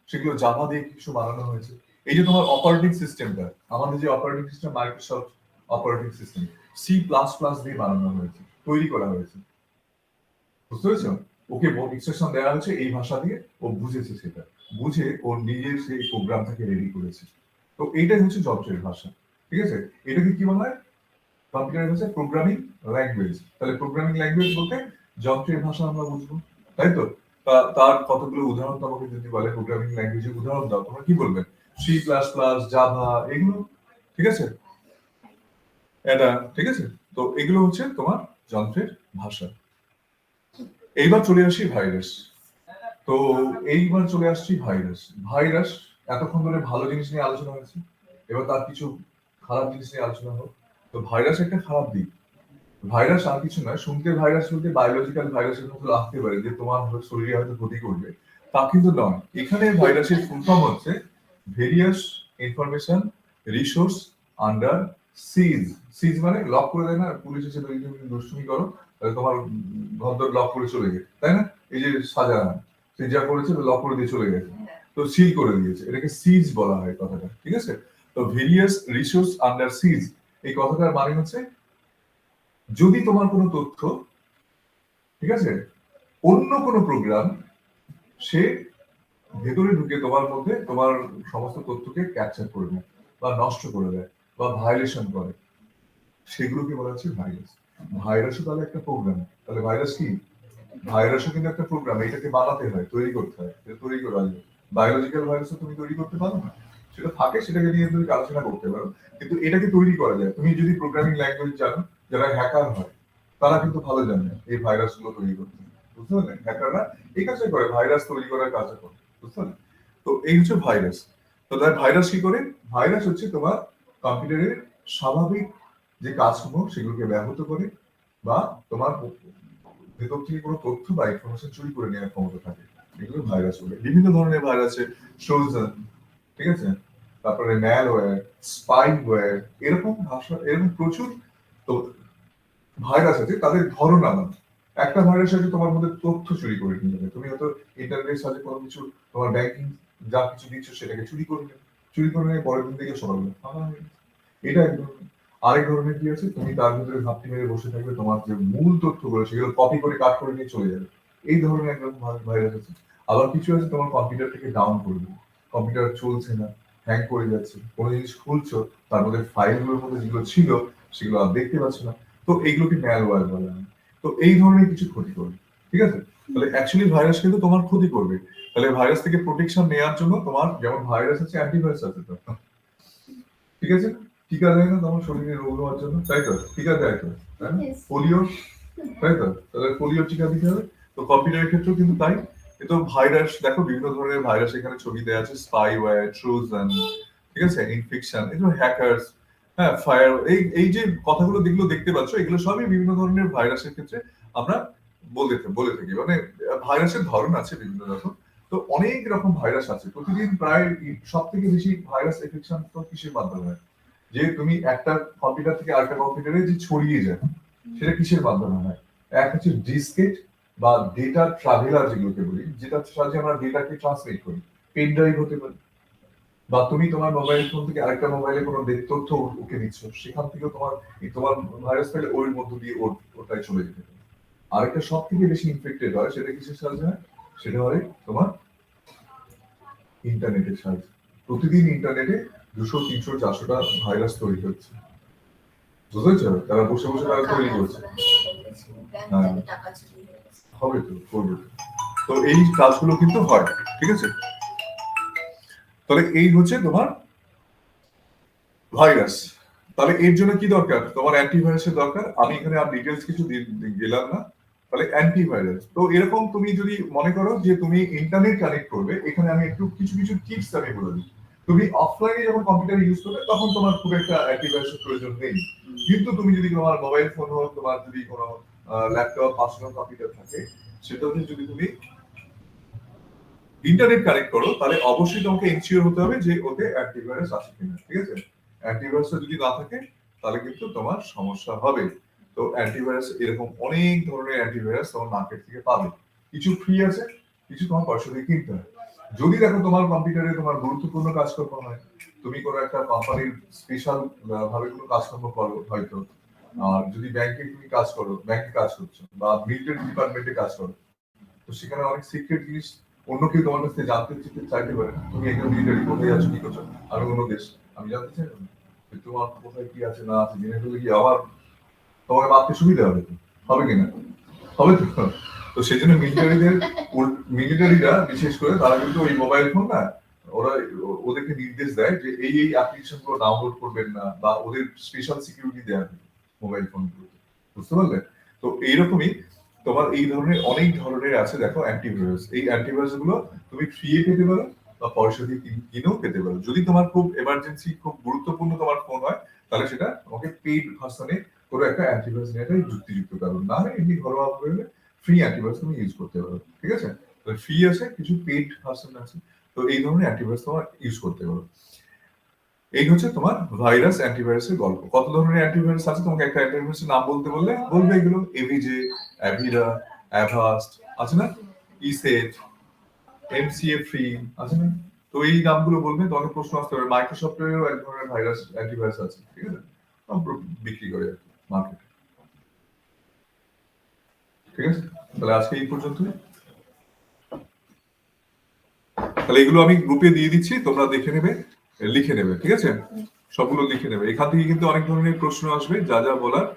সেগুলো জাভা দিয়ে কিছু বানানো হয়েছে। এই যে তোমার অপারেটিং সিস্টেমটা, আমাদের যে operating system, Microsoft operating system, C plus plus দিয়ে বানানো হয়েছে, তৈরি করা হয়েছে। বুঝতে পেরেছো? ওকে ইনস্ট্রাকশন দেওয়া হয়েছে এই ভাষা দিয়ে, ও বুঝেছে, সেটা বুঝে ওর নিজের সেই প্রোগ্রামটাকে রেডি করেছে। তো এইটাই হচ্ছে যন্ত্রের ভাষা। ঠিক আছে? এটাকে কি বলা হয়? কম্পিউটারের ভাষায় প্রোগ্রামিং ল্যাঙ্গুয়েজ। তাহলে প্রোগ্রামিং ল্যাঙ্গুয়েজ বলতে যন্ত্রের ভাষা আমরা বুঝবো, তাই তো? তার কতগুলো উদাহরণ তোমাকে যদি বলে প্রোগ্রামিং ল্যাঙ্গুয়েজের উদাহরণ দাও, তোমরা কি বলবে? সি প্লাস প্লাস, জাভা, এগুলো। ঠিক আছে? এটা ঠিক আছে? তো এগুলো হচ্ছে তোমার যন্ত্রের ভাষা। এইবার চলে আসি ভাইরাস। তো এইবার চলে আসছি ভাইরাস। ভাইরাস, এতক্ষণ ধরে ভালো জিনিস নিয়ে আলোচনা হয়েছে, এবার তার কিছু খারাপ জিনিস নিয়ে আলোচনা হোক। তো ভাইরাস একটা খারাপ দিক। ভাইরাস আর কিছু নয়, শুনতে ভাইরাস বলতে বায়োলজিক্যাল ভাইরাসের মতো লাগতে পারে, যে তোমার শরীরে হয়তো ক্ষতি করবে, তা কিন্তু নয়। এখানে ভাইরাসের ফুল ফর্ম হচ্ছে ভেরিয়াস ইনফরমেশন রিসোর্স আন্ডার সিজ। সিজ মানে লক করে দেয় না, পুলিশ এসে তুমি দুষ্টুমি করো, তাহলে তোমার ঘর দর লক করে চলে গেছে, তাই না? এই যে শাহজাহান, সে যা করেছে লক করে দিয়ে চলে গেছে, তো সিল করে দিয়েছে, এটাকে সিজ বলা হয় কথাটা। ঠিক আছে? তো ভেরিয়াস রিসোর্স আন্ডার সিজ, এই কথাটার মানে হচ্ছে, যদি তোমার কোনো তথ্য, ঠিক আছে, অন্য কোনো প্রোগ্রাম সে ভেতরে ঢুকে তোমার মধ্যে তোমার সমস্ত তথ্যকে ক্যাপচার করে নেয় বা নষ্ট করে দেয় বা ভায়োলেশন করে, সেগুলোকে বলা হচ্ছে ভাইরাস। ভাইরাসও তাহলে একটা প্রোগ্রাম। তাহলে ভাইরাস কি? ভাইরাসও কিন্তু একটা প্রোগ্রাম, এটাকে বানাতে হয়, তৈরি করতে হয়, এটা তৈরি করা যায়। বায়োলজিক্যাল ভাইরাসও তুমি তৈরি করতে পারো না, সেটা থাকে, সেটাকে নিয়ে তুমি আলোচনা করতে পারো, কিন্তু এটাকে তৈরি করা যায়। তুমি যদি প্রোগ্রামিং ল্যাঙ্গুয়েজ জানো, যারা হ্যাকার হয় তারা কিন্তু ভালো জানে এই ভাইরাস গুলো তৈরি করতে, বুঝতে পারলেন? হ্যাকাররা এই কাজটা করে, ভাইরাস তৈরি করার কাজটা করে, বুঝতে পারলেন? তো এই হচ্ছে ভাইরাস। তো তাই ভাইরাস কি করে? ভাইরাস হচ্ছে তোমার কম্পিউটারের স্বাভাবিক যে কাজগুলো সেগুলোকে ব্যাহত করে বা তোমার ভেতর থেকে কোনো তথ্য বা ইনফরমেশন চুরি করে নেওয়ার ক্ষমতা থাকে, এগুলো ভাইরাস বলে। বিভিন্ন ধরনের ভাইরাসে ট্রোজান, ঠিক আছে, তারপরে ম্যালওয়্যার, স্পাইওয়্যার, এরকম ভাষা, এরকম প্রচুর তো ভাইরাস আছে, তাদের ধরন আলাদা। একটা ভাইরাস আছে তোমার মধ্যে তথ্য চুরি করে নিয়ে যাবে, তুমি হয়তো ইন্টারনেটের সাথে কোনো কিছু তোমার ব্যাংকিং যা কিছু দিচ্ছ সেটাকে চুরি করে নেবে, চুরি করে নিয়ে পরের দিন থেকে সকালে এটা এক ধরনের। আরেক ধরনের কি আছে, তুমি তার ভিতরে ঘাপটি মেরে বসে থাকবে, তোমার যে মূল তথ্যগুলো সেগুলো কপি করে কাট করে নিয়ে চলে যাবে, এই ধরনের একরকম ভাইরাস আছে। আবার কিছু আছে তোমার কম্পিউটার থেকে ডাউন করে দেবে, কম্পিউটার চলছে না, হ্যাং করে যাচ্ছে, কোনো জিনিস খুলছো তার মধ্যে ফাইলগুলোর মধ্যে যেগুলো ছিল সেগুলো আর দেখতে পাচ্ছ না, তো এইগুলোকে ম্যালওয়্যার বলা হয়। তো এই ধরনের কিছু ক্ষতি করবে, ঠিক আছে। তাহলে অ্যাকচুয়ালি ভাইরাস কিন্তু তোমার ক্ষতি করবে। তাহলে ভাইরাস থেকে প্রোটেকশন নেওয়ার জন্য তোমার যেমন ভাইরাস আছে, অ্যান্টিভাইরাস আছে তো, ঠিক আছে। টিকা দেয় না তোমার শরীরে রোগ হওয়ার জন্য, তাই তো? টিকা দেয় তো, তাই না? পোলিও, তাই তো? তাহলে পোলিও টিকা দিতে হবে। তো কম্পিউটারের ক্ষেত্রেও কিন্তু তাই। কিন্তু ভাইরাস দেখো, বিভিন্ন ধরনের ভাইরাস এখানে ছবি দেওয়া আছে, স্পাইওয়্যার, ট্রোজান, ঠিক আছে, ইনফেকশন, এগুলো হ্যাকার্স, হ্যাঁ, ফায়ার, এই যে কথাগুলো যেগুলো দেখতে পাচ্ছ, এগুলো সবই বিভিন্ন ধরনের ভাইরাসের ক্ষেত্রে আমরা বলে থাকি। মানে ভাইরাসের ধরন আছে বিভিন্ন রকম। তো অনেক রকম ভাইরাস আছে প্রতিদিন, প্রায় সব থেকে বেশি ভাইরাস ইনফেকশন তো কিসের মাধ্যমে হয়? যে তুমি একটা কম্পিউটার থেকে আরেকটা কম্পিউটারে যে ছড়িয়ে যায়, সেটা কিসের মাধ্যমে হয়? এক হচ্ছে ডিসকেট বা ডেটা ট্রাভেলার যেগুলোকে বলি, যেটার সাহায্যে আমরা ডেটাকে ট্রান্সমিট করি, পেন ড্রাইভ হতে পারে, বা তুমি তোমার মোবাইল ফোন থেকে আরেকটা মোবাইলে কোনো তথ্য ওকে দিচ্ছ, সেখান থেকে তোমার ভাইরাস পেলে ওর মধ্য দিয়ে ওটাই চলে যেতে পারে। আরেকটা সব থেকে বেশি ইনফেক্টেড হয়, সেটা কিসের সাহায্যে হয়? সেটা হয় তোমার ইন্টারনেটের সাহায্যে। প্রতিদিন ইন্টারনেটে 200, 300, 400টা ভাইরাস তৈরি হচ্ছে, বুঝেছ? তারা বসে বসে তারা তৈরি করছে। হ্যাঁ, হবে তো, করবে তো। তো এই কাজগুলো কিন্তু হয়, ঠিক আছে। তাহলে এই হচ্ছে তোমার ভাইরাস। তাহলে এর জন্য কি দরকার? তোমার অ্যান্টিভাইরাসের দরকার। আমি এখানে আর ডিটেলস কিছু গেলাম না। তাহলে অ্যান্টিভাইরাস তো এরকম, তুমি যদি মনে করো যে তুমি ইন্টারনেট কানেক্ট করবে, এখানে আমি একটু কিছু কিছু টিপস আমি বলে দিই। তুমি অফলাইনে যখন কম্পিউটার ইউজ করবে তখন তোমার খুব একটা অ্যান্টিভাইরাসের প্রয়োজন নেই। কিন্তু তুমি যদি তোমার মোবাইল ফোন হোক, তোমার যদি কোনো ল্যাপটপ, পার্সোনাল কম্পিউটার থাকে, সেটাতে যদি তুমি ইন্টারনেট কানেক্ট করো, তাহলে অবশ্যই তোমাকে এনশিওর হতে হবে যে ওতে অ্যান্টিভাইরাস আছে কিনা, ঠিক আছে। অ্যান্টিভাইরাস যদি না থাকে তাহলে কিন্তু তোমার সমস্যা হবে। তো অ্যান্টিভাইরাস এরকম অনেক ধরনের অ্যান্টিভাইরাস তোমার মার্কেট থেকে পাবে। কিছু ফ্রি আছে, কিছু তোমার পয়সা দিয়ে কিনতে হয়। যদি দেখো তোমার কম্পিউটারে তোমার গুরুত্বপূর্ণ কাজকর্ম হয়, তুমি কোনো একটা কোম্পানির স্পেশাল ভাবে কোনো কাজকর্ম করো হয়তো, আর যদি ব্যাংকে তুমি কাজ করো, ব্যাংকে কাজ করছো, বা মিলিটারি ডিপার্টমেন্টে কাজ করো, তো সেখানে অনেক সিক্রেট জিনিস অন্য কেউ তোমার কাছ থেকে জানতে চাইতে পারে। তুমি একদম মিলিটারি কোথায় যাচ্ছ, কি করছো, আমি অন্য দেশ, আমি জানতে চাই না যে তোমার কোথায় কি আছে না আছে, জেনে ফেলে কি আবার তোমাকে মারতে সুবিধা হবে তো, হবে কিনা? হবে তো। তো সেই জন্য মিলিটারিরা বিশেষ করে তারা কিন্তু ওই মোবাইল ফোন না, ওরা ওদেরকে নির্দেশ দেয় যে এই অ্যাপ্লিকেশন গুলো ডাউনলোড করবেন না, বা ওদের স্পেশাল সিকিউরিটি দেওয়া হয় মোবাইল ফোন গুলোতে, বুঝতে পারলে? তো এইরকমই তোমার এই ধরনের অনেক ধরনের আছে দেখো অ্যান্টিভাইরাস। এই অ্যান্টিভাইরাস গুলো তুমি ফ্রি এ পেতে পারো বা পয়সা দিয়ে কিনেও পেতে পারো। যদি তোমার খুব এমার্জেন্সি, খুব গুরুত্বপূর্ণ তোমার ফোন হয়, তাহলে সেটা তোমাকে পেইড ভার্সনে করে একটা অ্যান্টিভাইরাস নেওয়াটাই যুক্তিযুক্ত কারণ। না হলে এমনি ঘরোয়া ভাবে ফ্রি অ্যান্টিভাইরাস তুমি ইউজ করতে পারো, ঠিক আছে। ফ্রি আছে, কিছু পেইড ভার্সন আছে। তো এই ধরনের অ্যান্টিভাইরাস তোমার ইউজ করতে পারো। এই হচ্ছে তোমার ভাইরাস অ্যান্টিভাইরাসের গল্প। কত ধরনের অ্যান্টিভাইরাস আছে, তোমাকে একটা অ্যান্টিভাইরাসের নাম বলতে বললে বলবে এগুলো, এভিজে, অ্যাভিরা, অ্যাভাস্ট, আছে না, ইসেট, এমসিএ ফ্রি, আছে না। তো এই নামগুলো বলবে, তোমাকে প্রশ্ন আসতে পারে। মাইক্রোসফটেরও এক ধরনের ভাইরাস অ্যান্টিভাইরাস আছে, ঠিক আছে, বিক্রি করে আর কি মার্কেটে, ঠিক আছে। তাহলে আজকে এই পর্যন্তই। তাহলে এগুলো আমি গ্রুপে দিয়ে দিচ্ছি, তোমরা দেখে নেবে, লিখে নেবে, ঠিক আছে। সবগুলো লিখে নেবে। এখান থেকে কিন্তু অনেক ধরনের প্রশ্ন আসবে, যা যা বলার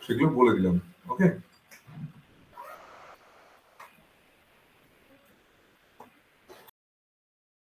সেগুলো বলে দিলাম, ওকে।